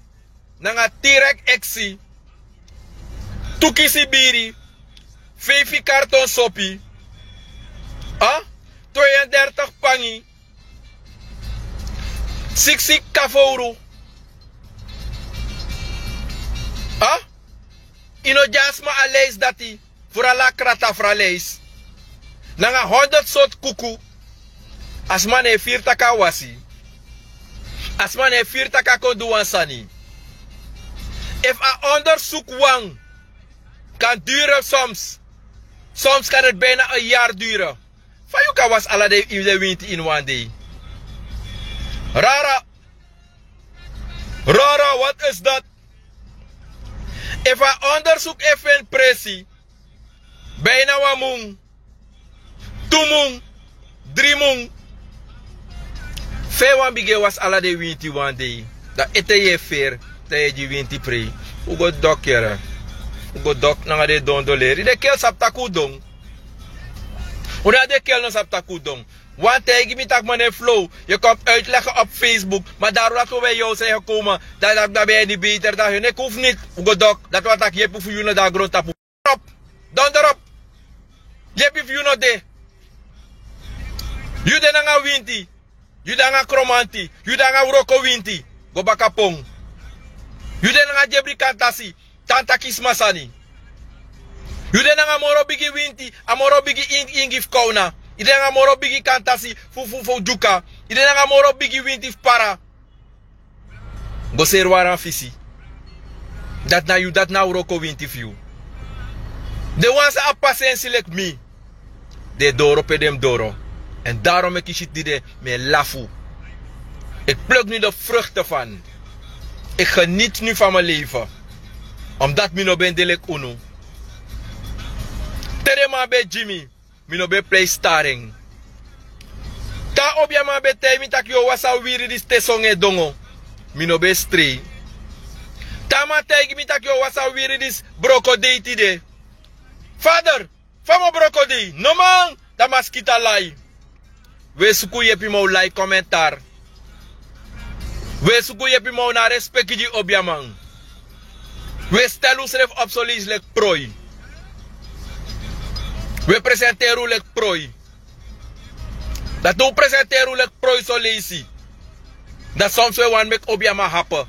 Nanga tirek exi. Tuki sibiri. 5 karton sopi. 32 pangi. 6 kavoru. Ino jasma aleis dati. Voor la krata fraleis. Nanga 100 soort kuku. Asman e 4 taka wasi. Asman e 4 taka konduan sani. If a onderzoek wang kan duren soms. Soms kan het bijna een jaar duren. Fayuka was alla de winter in one day. Rara. Rara, wat is dat? If a onderzoek even pressie. Bijna wamung. 2 mung. 3 mung. Fewan bige was alla de winter one day. Dat ete je fair. Dat je winter pre. Ugo dok kere. Ugo dok nanga de dondoleri. De kel sap taku dong. Una de kel no sap taku dong. Want tegen me tak man flow. Je komt uitleggen op Facebook. Maar daarom dat we bij jou zijn gekomen. Dat ben je niet beter dan hun. Ik hoef niet. Ugo dok. Dat wat ik heb voor jullie daar groot tapu. Op. Donderop. Je hebt voor jullie de. Jullie dan gaan winti. Jullie dan gaan kromanti. Jullie dan gaan roko winti. Go bakapong. Jullie dan gaan jebri kantasi. Tanta kismasani. Jullie dan gaan moro bigi winti. Amoro bigi ingif kauna. Ide nga moro bigi kantasi fu duka. Ide nga moro bigi winti para. Go serwaran fisi. Dat na you, dat na uroko winti few. De ones a patiëntie like me. De doro pe dem doro. En daarom ik shit die me lafu. Ik pluk nu de vruchten van. Ik geniet nu van mijn leven. Omdat mi no ben delek uno. Tere ma be Jimmy. Mi no be play starring. Ta obya ma be te mi tak yo wasa wiri dis te songe dongo. Mi no be stray. Ta ma te mi tak yo wasa wiri dis brokode tide. Father, famo brokode. No man, ta maskita lai. We suku yepi mo like commentaar. We suku yepi mo na respect di obya man. We stelu sref obsolis lek prooi. We presenteren lek prooi. Dat we presenteren lek prooi zo lazy. Dat soms we want make obiama happen.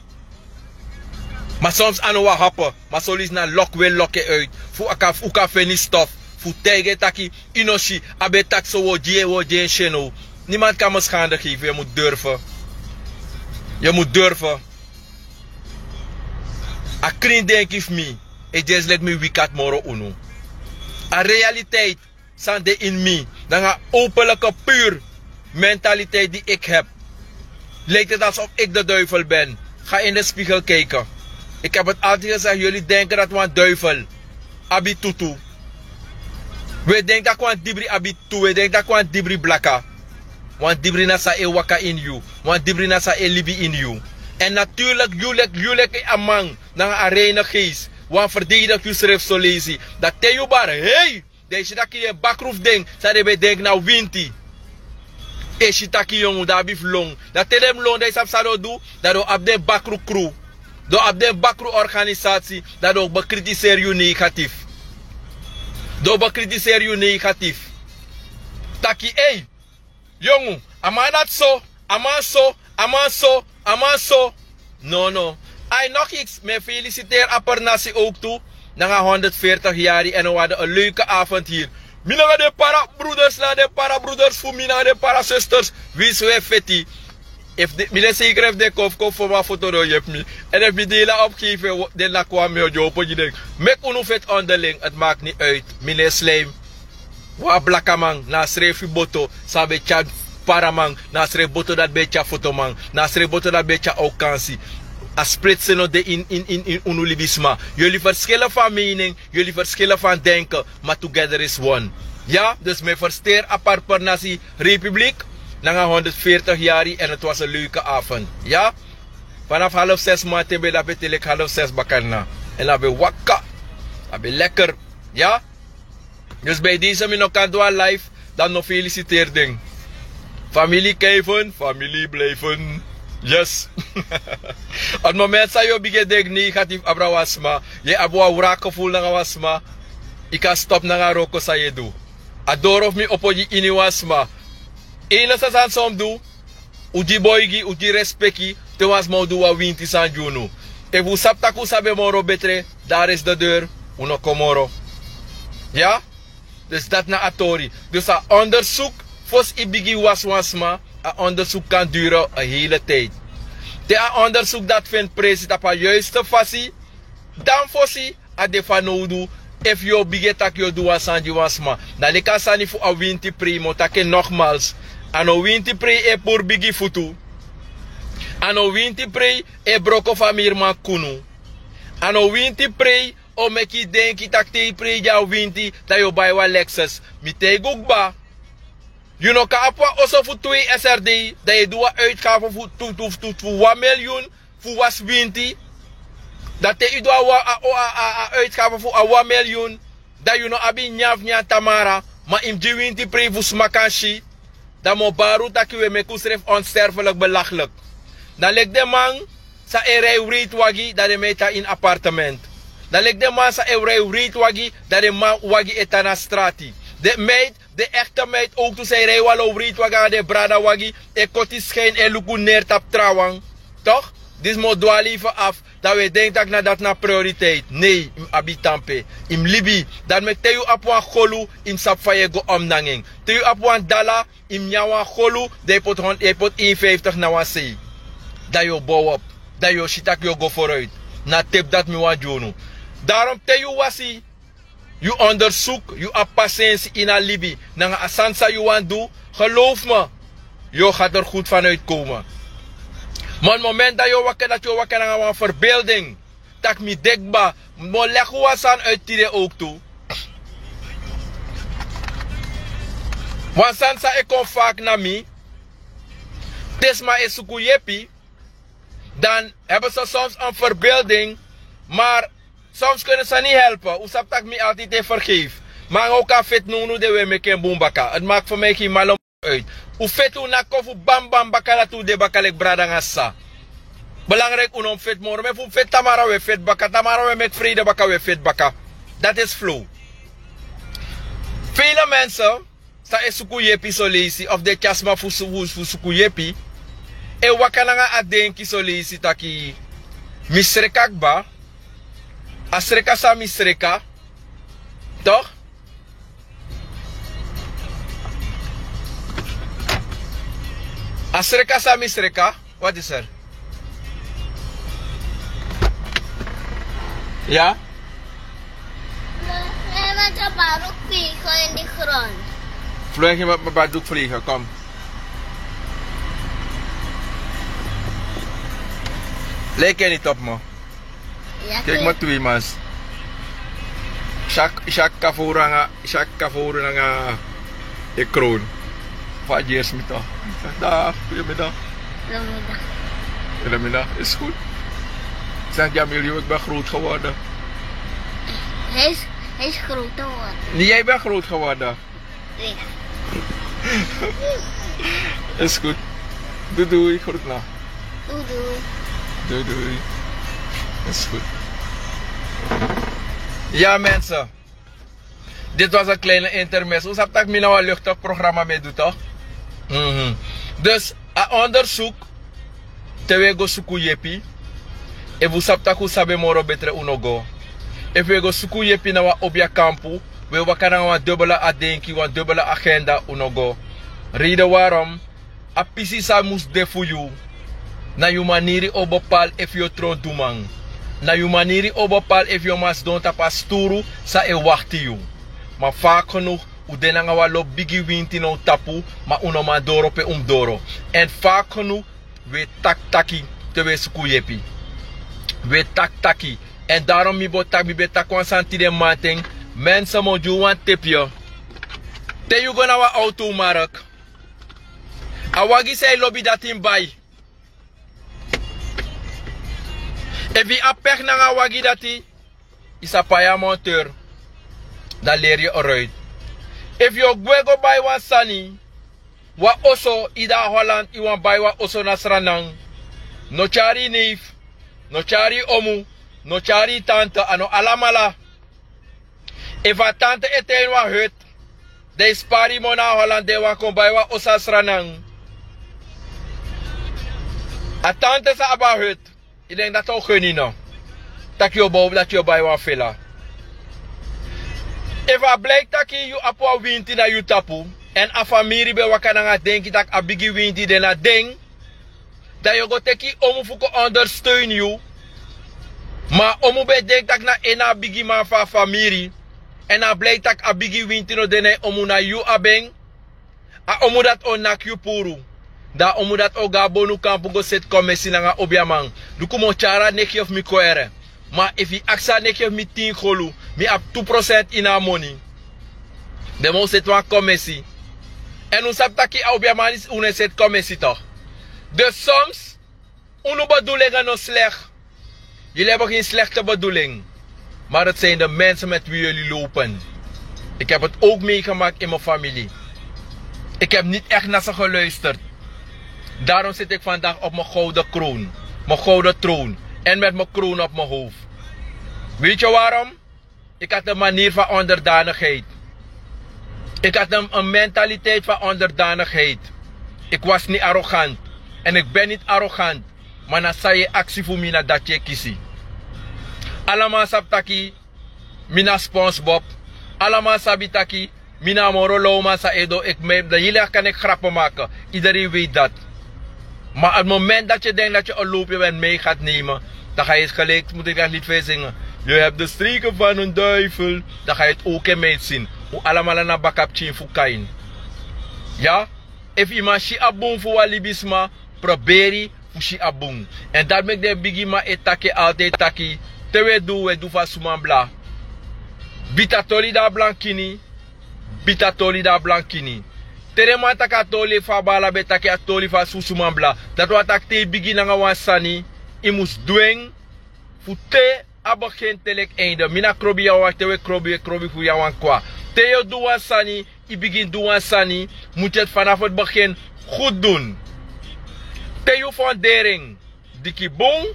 Maar soms anu wa happen. Maar zo is na lok we lokke uit. Fu aka uka feni stof. Fu tege taki inoshi. Abe tak so wo je sheno. Niemand kan me schande geven. Je moet durven. Je moet durven. A clean denk if me. It just let me wicked moro uno. A realiteit zande in me. Dan een openlijke puur mentaliteit die ik heb. Lijkt het alsof ik de duivel ben. Ga in de spiegel kijken. Ik heb het altijd gezegd, jullie denken dat we een duivel. abi tutu. We denk dat kwam dibri abi tu, we denk dat kwam dibri blaka. Want dibri na sa e waka in you. Want dibri na sa e libi in you. En natuurlijk, jullie amang na arena geest. Want verdedig je schrift zo lazy. Dat te je bar, hey! Deze dat je bakroef denk, zou je denk nou winti. E shitaki jongen, daar bif long. Dat te dem long, dat is op doen, dat je op de bakroef crew. Door op de bakroef organisatie, dat je bekritiseer je negatief. Door bekritiseer je negatief. Taki, hey! Jongen, ama dat zo, ama zo. No. Hij nog iets, me feliciteer Apernasi ook toe. Na 140 jaar en we hadden een leuke avond hier. Mina de para-broeders, na de para-broeders, voor mina de para-zusters. Wie zo heeft fetti. Mina zeker heeft de kof voor mijn foto door je me. En if je delen opgeven, dan la kwam je op je denkt. Mek unu vet onderling, het maakt niet uit. Mina slijm. Wa blakamang, na schreef je boto, sabe chat paramang, na schreef boto dat beetje fotomang, na schreef boto dat beetje aukansi. A splitsen no de in unulibisma. Jullie verschillen van mening, jullie verschillen van denken, maar together is one. Ja, dus mij versteer apart per nasi republiek, na 140 jaar en het was een leuke avond. Ja, vanaf 5:30 maanden ben ik telek 5:30 bakarna. En dan ben ik wakka, dan ben lekker. Ja. Dus bij deze min ook kan doen live, dan nog feliciteer ding. Familie kijven, familie blijven. Yes. Op het moment dat je begint denk negatief abra wasma, je hebt een wraakgevoel naar wasma, ik kan stop naar roko sa je doe. Adoro of me op je in wasma. Enige aan som doe, uji boygi, uji respecti, te wasma doe wat winti san juno. If u saptaku sabe moro betre, daar is de deur, uno komoro. Ja? Dus dat na atori. Dus een onderzoek, fos ibigi wasma, een onderzoek kan duren een hele tijd. De onderzoek dat vindt precies op een juiste fasie, dan fossi a de fanodu, if je bigetak je doa sanji wasma. Dan leka sani fu a winti primo, take nogmaals. Ano winti pre e por bigi futu. Ano winti pre e broko famirma kunu. Ano winti pre o meki denki takte pre ja winti da yo buy wa Lexus. Mi te gugba. You know ka apwa also voor 2 SRD dat je doet uitgaven voor 1 miljoen voor was winti. Dat je doet uitgaven voor 1 miljoen dat je nog abi nyaf tamara maar in die winti pre voor smakanshi dat mo baru dat je me kusref onsterfelijk belachelijk. Dan leg de man sa erei reet wagi dat de meta in appartement. Dan leg de man sa erei reet wagi dat de man wagi etana strati. De meid, de echte meid, ook toen zij rijden over iets waga de brada wagi, e koti schijn en luku neertap trouwang. Toch? Dit moet dwalen even af, dat we denken dat dat na prioriteit. Nee, im abitampe, im libi, dat me teu apwan golu, im sap van je go omnanging. Teu apwan dala, im nyawan golu, de pot 1,50 na wasi. Dat je bouw op, dat je shitak je go vooruit. Na tip dat me wan jono. Daarom teu wasi. Je onderzoek, je hebt patiëntie in een Libi. Na asansa je want doen, geloof me, je gaat er goed van uitkomen. Maar het moment dat je wakker naar een verbeelding, dat me dekba, maar leg wat aan uit die ook toe. Want sansa ik kom vaak naar mij, desma is sukuyepi, dan hebben ze soms een verbeelding, maar soms kunnen ze niet helpen. Oesap tak me altijd te vergeef. Maar ook aan vet noemen de we meken bombaka. Het maakt voor mij geen malom uit. Hoe vet hoe na kofu bam bam bakala toe de bakalek brada ngassa. Belangrijk om vet moren. Maar voor vet tamara we vet baka. Tamara we met vrede baka we vet baka. Dat is flow. Vele mensen sta is sukuyepi so lazy of de chasma voor sukuyepi. E wakananga adenki so lazy taki misrekakba. Asreka sa misreka. Toch? Asreka sa misreka. Wat is er? Ja? We met een baroek vliegen in de grond. Vloeg je met mijn baroek vliegen, kom. Lijk je niet op me? Ja, kijk maar twee, man. Shak kavoren nga e kroon. Vajeers met toch. Dag, goedemiddag. Goedemiddag, is goed. Zeg Jamil, ik ben groot geworden. Hij is groot geworden. Nee, jij bent groot geworden. Nee. Is goed. Doei, groet nou. Doei. Is goed. Ja mensen. Dit was een kleine intermezzo. Hoe heb ik me nou een luchtig programma mee doen toch? Dus, een onderzoek. Tewe go suku yepi. E vous saptaku sabe moro betre unogo. E we go suku yepi na wa obia kampu. We wakana wa dubbele adenki, wa dubbele agenda unogo. Reden waarom? A pisi sa mus de voor you. Na yu maniri o bepal if you tron dumang. Na yu maniri o bepal if you mas don tapas turu sa e wachti you. Maar vaak genoeg, u denanga wa lo bigi winti no tapu, ma uno ma doro pe doro. En vaak genoeg, we tak-taki te we suku yepi. We tak-taki. En daarom mi betak wan santi de mating. Mensen mo ju wan tipje. Te yu gona wa auto marak. Awagi say lobby dat in bay. If je apech na awagi dati, is a paya monteur. Dan leer je eruit. If je go bij wan sani, wa oso ida Holland, iwan bij wa oso nasranang. No chari neef, no chari omu, no chari tante, ano alamala. If a tante eten wa hut, de spari mo na Holland, de wa kon bij wa osa sranang. A tante sa aba hut, ik denk dat ook geen no. Dat je boven dat je bij wa villa. If a blijkt dat je apwa winti na je tapu, en a familie be wakana nga denki dat a bigi winti de na ding, dat je go teki omu fuko ondersteun you, maar omu be denk dat na ena bigi man van familie, en a blijkt dat a bigi winti no de na omu na you abeng, a omu dat onak you puru. Da omu dat o gabonu kampu go set komesi nga obiamang. Duku mo chara neki of mi koere. Maar if je aksa neki of mi 10 golu, mi ap 2% in a money. De mo set wan komesi. En ons sap taki a obiamang is une set komesi toch. Dus soms, unu bedoelingen no slecht. Jullie hebben geen slechte bedoeling. Maar het zijn de mensen met wie jullie lopen. Ik heb het ook meegemaakt in mijn familie. Ik heb niet echt naar ze geluisterd. Daarom zit ik vandaag op mijn gouden kroon. Mijn gouden troon. En met mijn kroon op mijn hoofd. Weet je waarom? Ik had een manier van onderdanigheid. Ik had een mentaliteit van onderdanigheid. Ik was niet arrogant. En ik ben niet arrogant. Maar na saye actie voor mij dat je kiesie. Allemaal sabtaki. Mina SpongeBob. Allemaal sabitaki. Mina moroloma sa edo. Jullie kan ik grappen maken. Iedereen weet dat. Maar op het moment dat je denkt dat je een loopje bent mee gaat nemen, dan ga je het gelijk, moet ik dat niet veel zingen. Je hebt de streken van een duivel, dan ga je het ook in mij zien. Hoe allemaal naar bakap chin voor kain. Ja? If iemand shi abon voor walibisma, probeer je voor shi abon. En dat maakt de bigima etake altijd taki. Tewe we doen van sumambla. Bita toli da blankini. Bita toli da blankini. Terema taka toli fa bala betaki a toli fa susumambla. Dat wat tak te bigi nga wansani. Imus dweng. Fute abagin telek einde. Mina krobi ya wakte we krobi fu ya wankwa. Te yo doe wansani. I begin doe wansani. Moet je het vanaf het begin goed doen. Te yo fundering. Diki boom.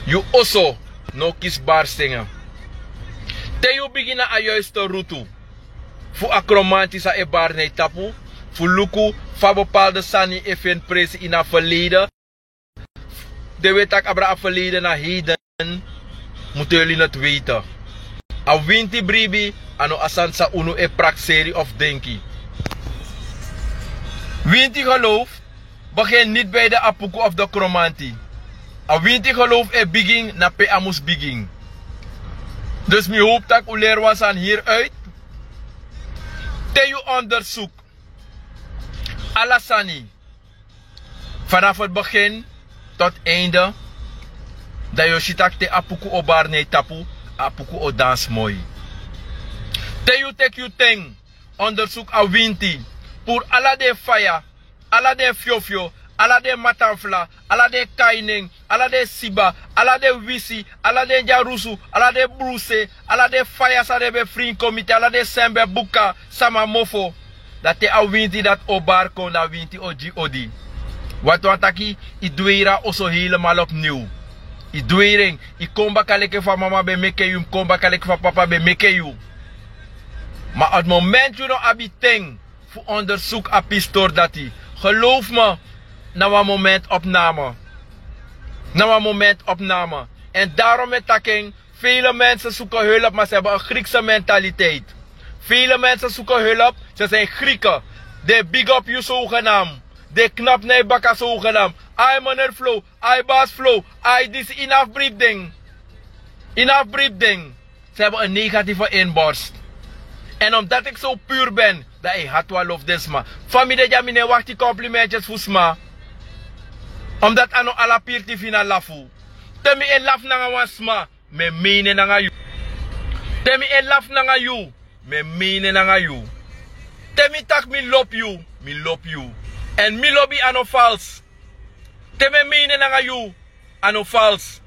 You also no kisbaar zingen. Te yo begin a juiste route. Voor acromantische ebar nee tapu. Voor luku van bepaalde sani even presi in het verleden. De weet dat abra verleden naar heden. Moeten jullie het weten. A winti bribi. Ano asansa uno e praxeri of denki. Winti geloof. Begin niet bij de apuku of de chromanti. A winti geloof e begin na pe amus begin. Dus mi hoop dat u leer was aan hieruit. Te je onderzoek. Alasani. Vanaf het begin tot einde. Dat je shitak te apuku obar ne tapu. Apuku o dans mooi. Te you take you thing. Onderzoek a winti. Pour ala de faya, ala de fiofio, ala de matanfla, ala de kaining, ala de siba, ala de wisi, ala de jarusu, ala de bruse, ala de faya sa de be vriend komite, ala de sembe buka, sama mofo. Dat te a winti dat obar kon, dat winti oji odi. Wat wantaki, I dweera oso helemaal opnieuw. I dwering, I komba kaleke van mama be meke you, komba kaleke van papa be meke you. Maar op het moment je nog abiteng voor onderzoek a pistoor dat hij. Geloof me, na een moment opname. Na een moment opname. En daarom met taking, vele mensen zoeken hulp, maar ze hebben een Griekse mentaliteit. Vele mensen zoeken hulp, ze zijn Grieken. De big up you zogenaamd. De knap nee bakka zogenaamd. I meneer Flow, I baas Flow, I this enough breathing. Enough breathing. Ze hebben een negatieve inborst. En omdat ik zo puur ben, dat ik had wel lof desma. Familie jamine wacht die complimentjes voor sma. Omdat ano ala pirti fina lafu. Temi en laf nanga wasma, me mene nanga you. Temi en laf nanga you, me mene nanga you. Temi tak mi lop you. En mi lobby ano vals. Temi mene nanga you, ano vals.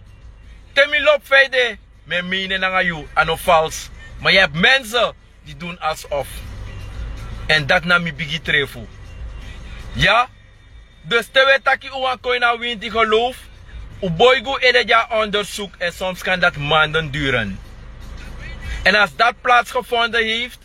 Temi lop feide, me mene nanga you, ano vals. Maar je hebt mensen die doen alsof. En dat na mi bigi trefu. Ja? Dus te wetaki uwan koina winti geloof. Uboigu edeja onderzoek en soms kan dat maanden duren. En als dat plaatsgevonden heeft,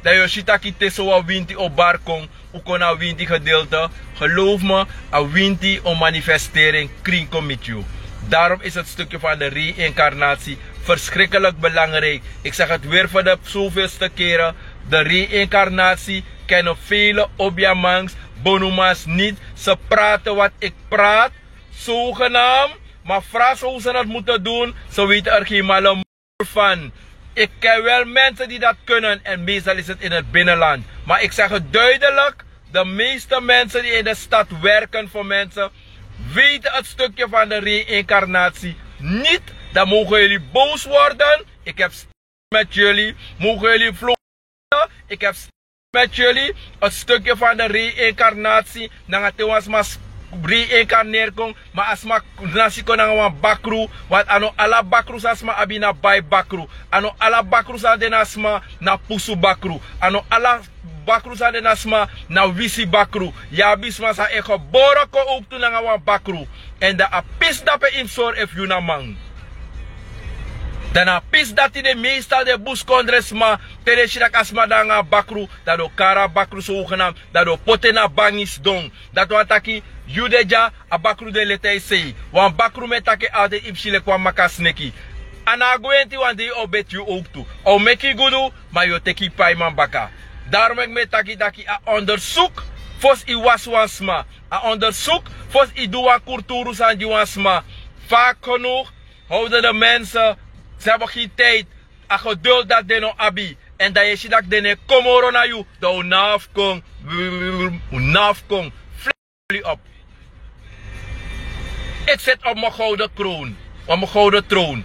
dat je shitaki teso a winti op barkong, ukona winti gedeelte, geloof me, a winti om manifestering krinko met you. Daarom is het stukje van de reïncarnatie verschrikkelijk belangrijk. Ik zeg het weer voor de zoveelste keren. De reïncarnatie kennen vele Obiamangs, Bonumas niet. Ze praten wat ik praat, zogenaamd. Maar vraag hoe ze dat moeten doen, ze weten er geen malle van. Ik ken wel mensen die dat kunnen en meestal is het in het binnenland. Maar ik zeg het duidelijk, de meeste mensen die in de stad werken voor mensen, weten het stukje van de reïncarnatie niet. Dan mogen jullie boos worden. Ik heb met jullie. Mogen jullie vloeken. Ik heb met jullie. Het stukje van de reïncarnatie. Dan gaat het was maar reïncarneer kon. Maar als maar nasi kon aan een bakru. Want ano alla bakru asma abina bij bakru. Ano alla bakru sa den asma na pusu bakru. Ano alla bakru sa den asma na wisi bakru. Ja bisma sa e geboren ko ook toen aan een bakru. En de apis dape in soor if you na man. Dan apis dat de meestal de buskondresma tere shirak asma danga bakru, dat do kara bakru zogenaamd, dat do potena bangis don. Dat wataki judeja a bakru de letei sei. Wan bakru metake ade ipshile kwa makasneki. Anagwenti wan die obet you ook toe. O meki gudu, maar yo teki paiman baka. Daarom ik metaki daki a onderzoek fos i waswansma. A onderzoek fos i duwa kulturu san jiwansma. Vaak genoeg houden de mensen. Ze hebben geen tijd, a geduld dat de no abi. En dat je ziet dat de ne komoro na you, dat unafkong, vlieg op. Ik zit op mijn gouden kroon, op mijn gouden troon.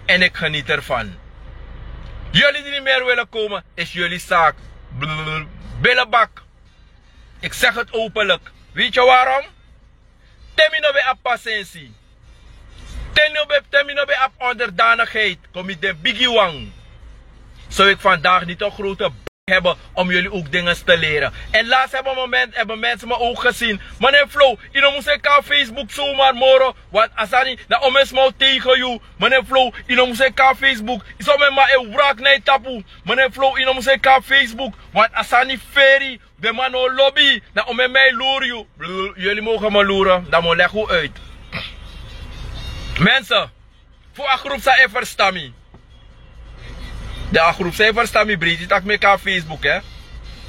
En ik geniet ervan. Jullie die niet meer willen komen, is jullie zaak. Billebak. Ik zeg het openlijk. Weet je waarom? Temi no be a patiëntie. Ten op onderdanigheid. Kom je de biggie wang. Zou ik vandaag niet een grote hebben om jullie ook dingen te leren. En laatst hebben mensen me ook gezien. Meneer Flow, je moet zeggen op Facebook zomaar morgen. Want als dat niet, dan om eens maar tegen jou. Meneer Flow, je moet zeggen op Facebook. Ik zou me maar een wrak naar tapu. Meneer Flow, je moet zeggen op Facebook. Want als dat niet ferry, de man no lobby. Dan om mij loeren. Jullie mogen me loeren. Dan moet leggen uit. Mensen, voor een groep zijn verstammi. De groep zijn verstammi breed, dat ik op Facebook, hè.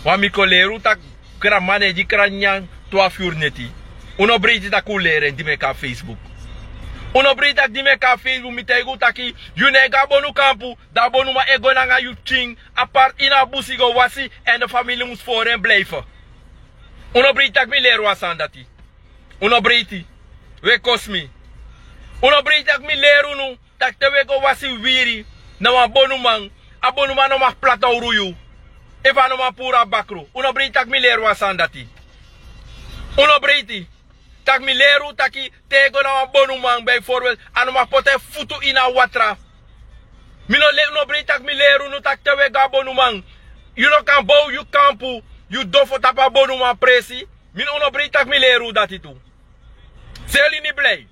Want mijn collega, dat kramane die kranjang 12 uur neti. Uno breed dat ik leren die me op Facebook. Uno breed dat die me op Facebook, met tegen dat ik, jullie gaan bonu kampu, dat bonu maar ego nanga you ching, apart in a busigo wasi, en de familie moet voor hen blijven. Uno breed dat ik me leren was aan dat die. Uno breed, we kosmi. Uno breed dat mi leru nu, dat te weko wasi wiri, na wan bonu man, abonuma no mag plata uruyu. Eva no ma pura bakru. Uno breiti tak mi leru asandati. Uno breiti. Tak mi leru taki tego na abonuma bijvoorbeeld. Ano mag pote futu ina watra. Mino le no breiti tak mi leru no tak tewe ga abonuma. You no kan bouw, you kampu. You dofo tapa abonuma presi. Mino uno breiti tak mi leru dati tu. Seli ni blij.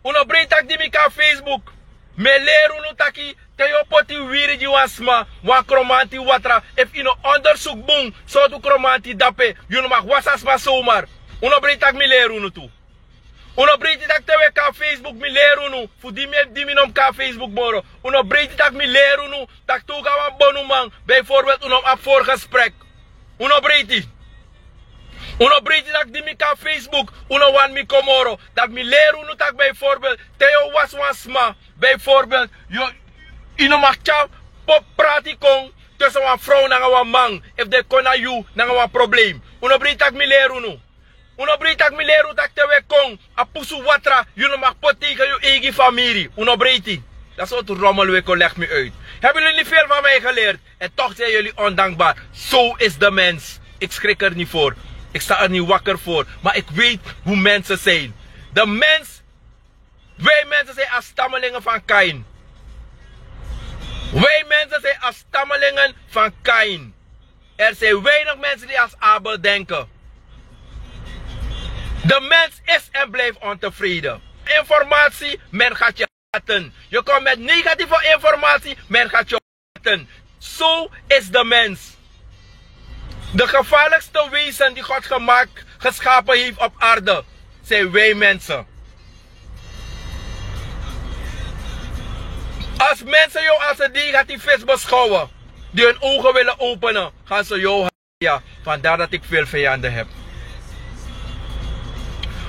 Uno breiti tak di mi ka Facebook. Me leru no taki teyo poti wiri ji wasma wa kromanti watra if ino onderzoek boom so tu kromanti dape you no mag wasasma zomaar uno breiti tak mi leru no tu uno breiti tak tewe ka Facebook mi leru no fu di mi nom ka Facebook moro uno breiti tak mi leru no tak tu ga wan bonu man bijvoorbeeld uno op voorgesprek uno breiti tak di mi ka Facebook, uno wan mi komoro. Dat mi leru no tak bijvoorbeeld, teo wasma, bijvoorbeeld, ino mag tja pop prati kong tussen een vrouw en een man. If de kona you, na een probleem. Uno breiti tak mi leru no. Uno breiti tak mi leru tak tewe kong, a pusu watra, you mag pottegen je eigen familie. Uno breiti. Dat soort rommelwikkel legt me uit. Hebben jullie niet veel van mij geleerd? En toch zijn jullie ondankbaar. Zo is de mens. Ik schrik er niet voor. Ik sta er niet wakker voor. Maar ik weet hoe mensen zijn. De mens. Wij mensen zijn als stammelingen van Kain. Wij mensen zijn als stammelingen van Kain. Er zijn weinig mensen die als Abel denken. De mens is en blijft ontevreden. Informatie, men gaat je haten. Je komt met negatieve informatie, men gaat je haten. Zo is de mens. De gevaarlijkste wezen die God geschapen heeft op aarde, zijn wij mensen. Als mensen jou als een negativist beschouwen, die hun ogen willen openen, gaan ze jou haten. Ja, vandaar dat ik veel vijanden heb.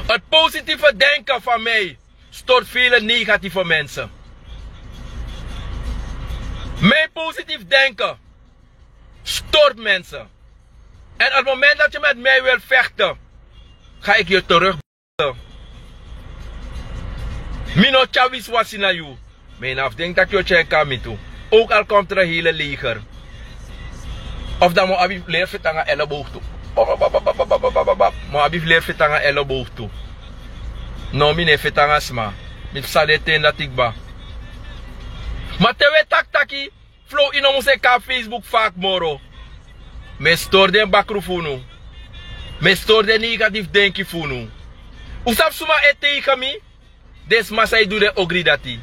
Het positieve denken van mij stoort vele negatieve mensen. Mijn positief denken stoort mensen. En op het moment dat je met mij wil vechten, ga ik je terug. Mino Chavis was in you. Mijn afdenk dat je check aan me toe. Ook al komt er een hele leger. Of dan moet je leer fit aan een elleboog toe. Maar je leer fit aan een elleboog toe. No, mine fit aan een sma. Met sadete dat ik ba. Maar te we tak flow in onze Facebook vaak moro. Me stoor den bakru funu. Me stoor den negatief denki funu. Usap suma e tegen mi. Des masai do de ogri dati.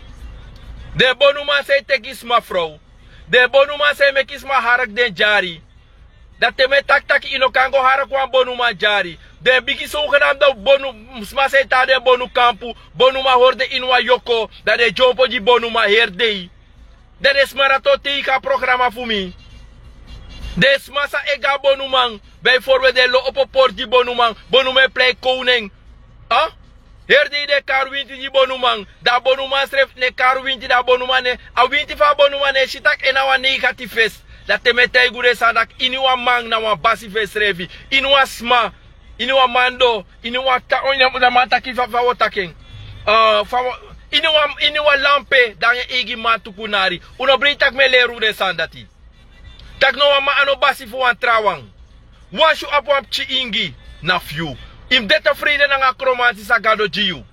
De bonuma say tekis ma vrouw. De bonuma say mekis ma harak den jari. Dat te me tak ino kango harak wan bonuma jari. De biki zogenaamde bonu ma say ta de bonu kampu. Bonuma horde inwa yoko. Dat de jompo di bonuma herdei. Dat is marato teka programma voor mij. Des massa ega bonumang. Bijvoorbeeld de lo op port die bonumang. Bonume play koning. Ah? Herde de karwinti die bonumang. Da bonumang schreef ne karwinti da bonumang ne. A winti van bonumang ne shitak en awa negatief. Dat te metay goede sandak. Inuwa mang na wa basifes revi. Inuwa sma. Inuwa mando. Inuwa ta onya mataki fa wotaking. Inuwa lampe. Dan je egi matukunari. Uno britak me leru de sandati. Tak no ma ano basi fu an trawang. Wash you up op chi ingi na few. Im dit vrede na akromantie sa gado jiu.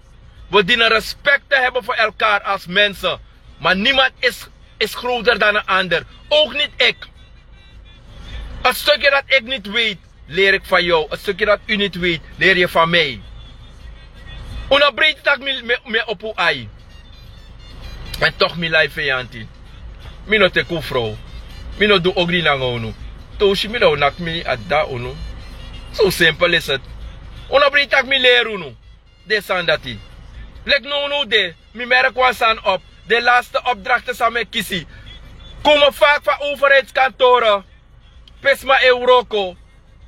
We dienen respect te hebben voor elkaar als mensen. Maar niemand is groter dan een ander. Ook niet ik. Een stukje dat ik niet weet, leer ik van jou. Een stukje dat u niet weet, leer je van mij. Una breed tak me op uw ai. En toch mi life vijanti. Mi no te vrouw. Mi no do ogri na ngonu. Toshi mi no nak mi adda unu. Zo simpel is het. Una breed tak mi leer unu. Desandati. Lek no de. Mi merk wasan op. De laatste opdrachten samen kiesie. Komen vaak van overheidskantoren. Pesma Euroko.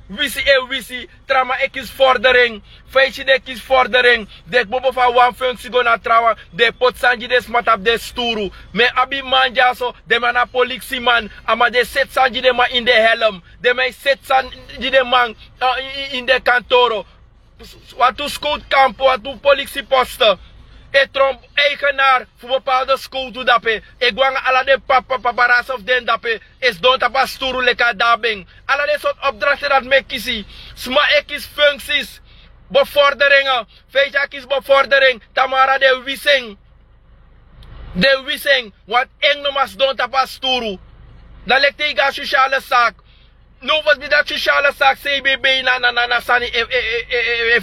Wisi. Trama ik is vordering. Feitje de is vordering. De bobo van wan functie go na trawa. De pot sanji de smat op de sturu. Me abi manja so. De man a politieman. Ama de set sanji de man in de helm. De me set sanji de man in de kantoro. Watu scout kampo. Watu politieposten. E tromp eigenaar voor bepaalde school toe dape. E gwanga ala de paparazzi of den dape. Is don tapa sturu leka dabing. Ala de soort opdrachten dat me kisi. Sma ekis functies. Bevorderingen. Feitja kies bevordering. Tamara de wissing. De wissing. Want eng nomas don tapa sturu. Dan lekt tegen sociale zaak. Nu was bij dat sociale zaak CBB na sani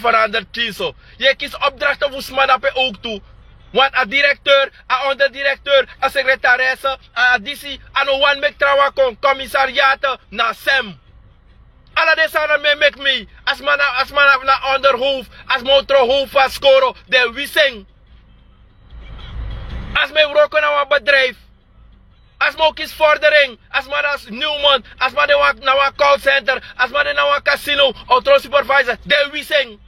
veranderd kiezen. Je kiest opdrachten voor smadappe ook toe. Want een directeur, een onderdirecteur, een secretaresse, een additie, en een one make trouwen commissariaten naar SEM. Alle deze zijn mee met mij. Als man naar onderhoofd, als man hoofd van scoren, de wissing. Als men roken naar een bedrijf. Als man kies vordering, als man als Newman, als man naar een callcenter, als man naar een casino, auto supervisor, de wissing.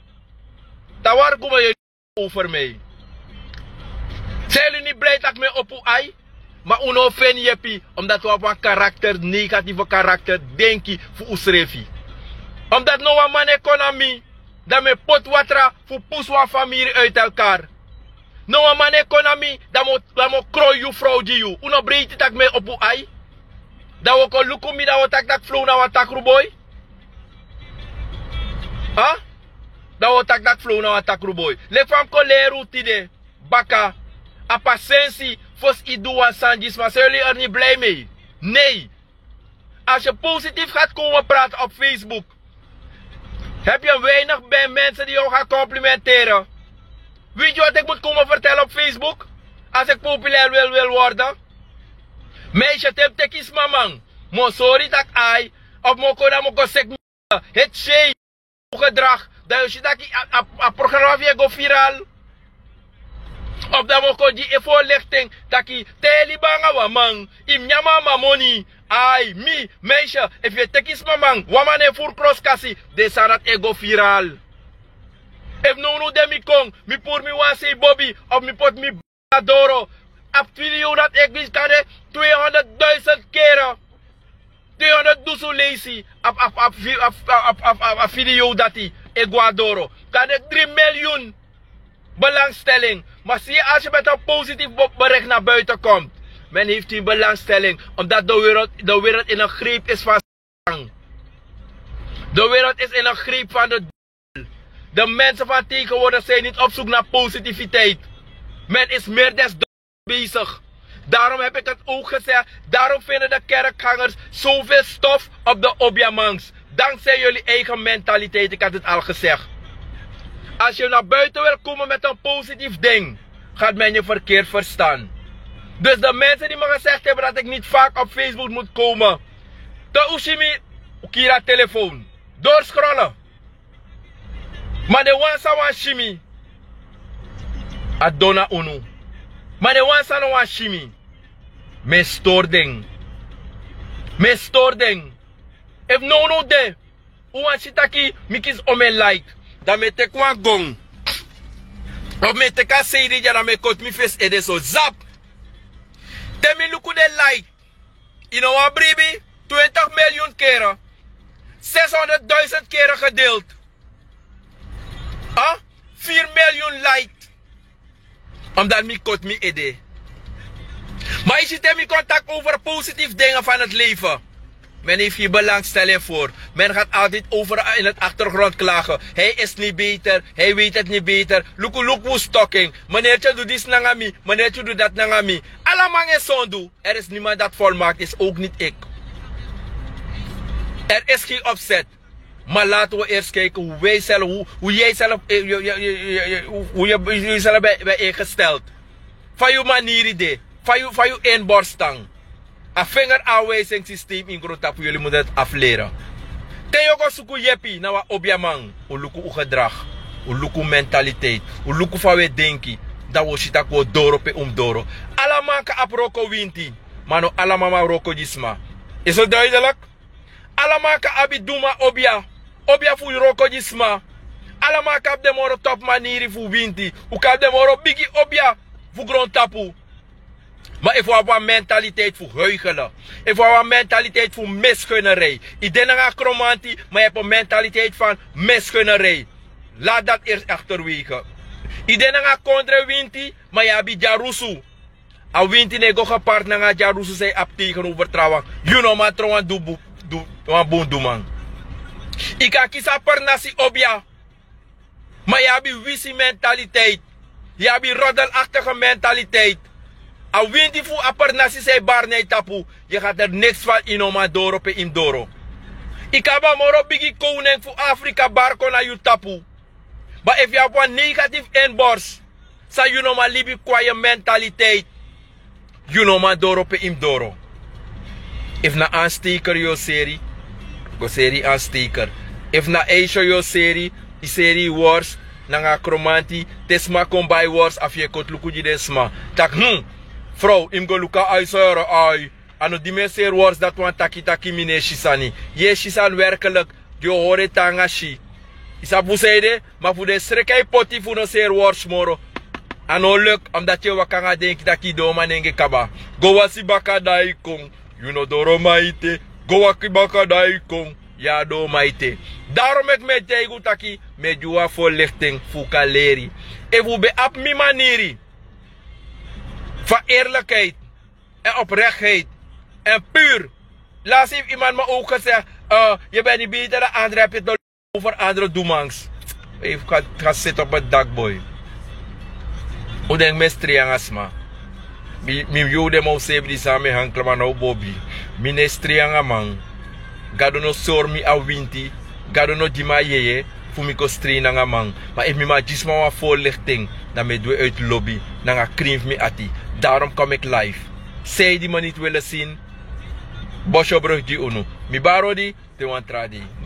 Daar waar komen jullie over mij. Zijn jullie niet blij dat ik me op uw ei? Maar uno fen jepi, omdat we op een karakter, negatieve karakter, denken voor ons refi. Omdat nou een man economie, dat me pot watra voor poes wa familie uit elkaar. Nou een man economie, dat me krooi je vrouw die je. Uno breed dat ik me op uw ei. Dat we kon lukken me, dat we tak flow naar wat takruboy. Huh? Dat we tak flow naar wat takruboy. Le fam ko leru tide, baka. A patiëntie voor ido en sandjes, maar zijn jullie er niet blij mee? Nee. Als je positief gaat komen praten op Facebook, heb je weinig bij mensen die jou gaan complimenteren. Weet je wat ik moet komen vertellen op Facebook? Als ik populair wil worden? Meisje, het is mamang. Mo sorry dat ai, of mo kona mo ko sek het shame gedrag. Dat je dat a programma via go viral. Op dat moment die voorlichting dat je telibanga wa man im nyama mamoni ai mi meisje if je tekis mamang wa man e voor cross de sarat ego viral if no demi kong mi pour mi wa say Bobby of mi pot mi adoro ap video dat ik wist kan 200.000 keren 200.000 lazy ap video dat die ego adoro kan ik 3 miljoen belangstelling. Maar zie je, als je met een positief bericht naar buiten komt, men heeft die belangstelling, omdat de wereld in een greep is van zang. De wereld is in een greep van de mensen van tegenwoordig zijn niet op zoek naar positiviteit. Men is meer des bezig. Daarom heb ik het ook gezegd, daarom vinden de kerkgangers zoveel stof op de Obiamangs. Dankzij jullie eigen mentaliteit, ik had het al gezegd. Als je naar buiten wil komen met een positief ding, gaat men je verkeerd verstaan. Dus de mensen die me gezegd hebben dat ik niet vaak op Facebook moet komen. Te ushimi, kira telefoon. Doorscrollen. Maar de wansa wan shimi. Adona unu. Maar de wansa no wan shimi. Me stoording. Me stoording. If no de. Uwan shitaki, mikis ome like. Dan me tek wan gong. Of me tek a seiri ja dan me kot mi face ede so zap. Ten mi luku de like. You know wat bribi? 20 miljoen keren. 600.000 keren gedeeld. 4 miljoen like. Omdat mi kot mi ede. Maar je ziet mi contact over positief dingen van het leven. Men heeft hier belangstelling voor. Men gaat altijd over in het achtergrond klagen. Hij is niet beter. Hij weet het niet beter. Look who's talking. Meneertje doet dit nangami. Meneertje doet dat nangami. Allemaal is zonde. Er is niemand dat volmaakt is. Ook niet ik. Er is geen opzet. Maar laten we eerst kijken hoe jij zelf bent ingesteld. Van je manier idee. Van je inborstang. Een vingeraanwijzingssysteem in Grootap, jullie moeten het afleren. Teyoko suku jepi na wa obiamang. Uluku u gedrag. Uluku mentaliteit. Uluku van we denki. Dat we shita ko doro pe doro. Allemaal ka aproko winti. Mano allemaal roko jisma. Is het duidelijk? Allemaal ka abiduma obia. Obia fu roko jisma. Allemaal ka de moro top maniri fu winti. U ka de moro bigi obia fu grondtapu. Maar ik wil een mentaliteit voor huigelen. Ik wil een mentaliteit voor misgunnerij. Ik denk aan chromantie, maar je hebt een mentaliteit van misgunnerij. Laat dat eerst achterwege. Ide nga kontra winti, maar ja, bi jarusu. A winti ne go gepart na nga jarusu say apti kan overtrouwen. You know man trouwen du man. Ika kisa per nasi obja. Maar ja, bi wisi mentaliteit. Ja, bi roddelachtige mentaliteit. A winti fu apper nasi say bar nee tapu. Je gaat er niks van inoma doro pe indoro. Ikaba moro bigi koning fu Afrika barko na you tapu. But if you have one negative inborst, sa you know ma libi kwaye mentaliteit. You know ma doro pe im doro. If na aansteker yo seri, go seri aansteker. If na eisho yo seri, i seri wars, na nga kromanti, tesma kombai wars af je kot lukuji desma. Tak vrouw, im go luka ai soyoro ai. Ano die mensen wars dat wan taki mine shisani. Je shisan werkelijk, die hore tanga shi. Isa buseide, maar voor de schrikkei poti voor no ser wars moro. Ano luk, omdat je wakanga denki taki doma nenge kaba. Go wasi baka dai kong, you know doro maite. Go waki baka dai kong, ja do maite. Daarom ik met tegen taki, met juwa voorlichting, fuka leri. Evu be ap mi maniri. Van eerlijkheid en oprechtheid en puur. Laat eens iemand me ook gezegd, je bent niet beter dan anderen, heb je het over andere doemangs. Even gaan zitten op het dak, boy. Hoe denk je striangas, ma? Mi jude mo sebi di same hankla man nou bobi. Mine strianga man. Gado no sormi a winti. Gado no dima yeye. Fumiko strina nga man. Maar if mi ma jisma wa voorlichting, dan me doe uit lobby. Dan ga krimp mi ati. Daarom kom ik live. Zij die me niet willen zien. Bosjobrug die uno. Mi baro di, te wan tradi.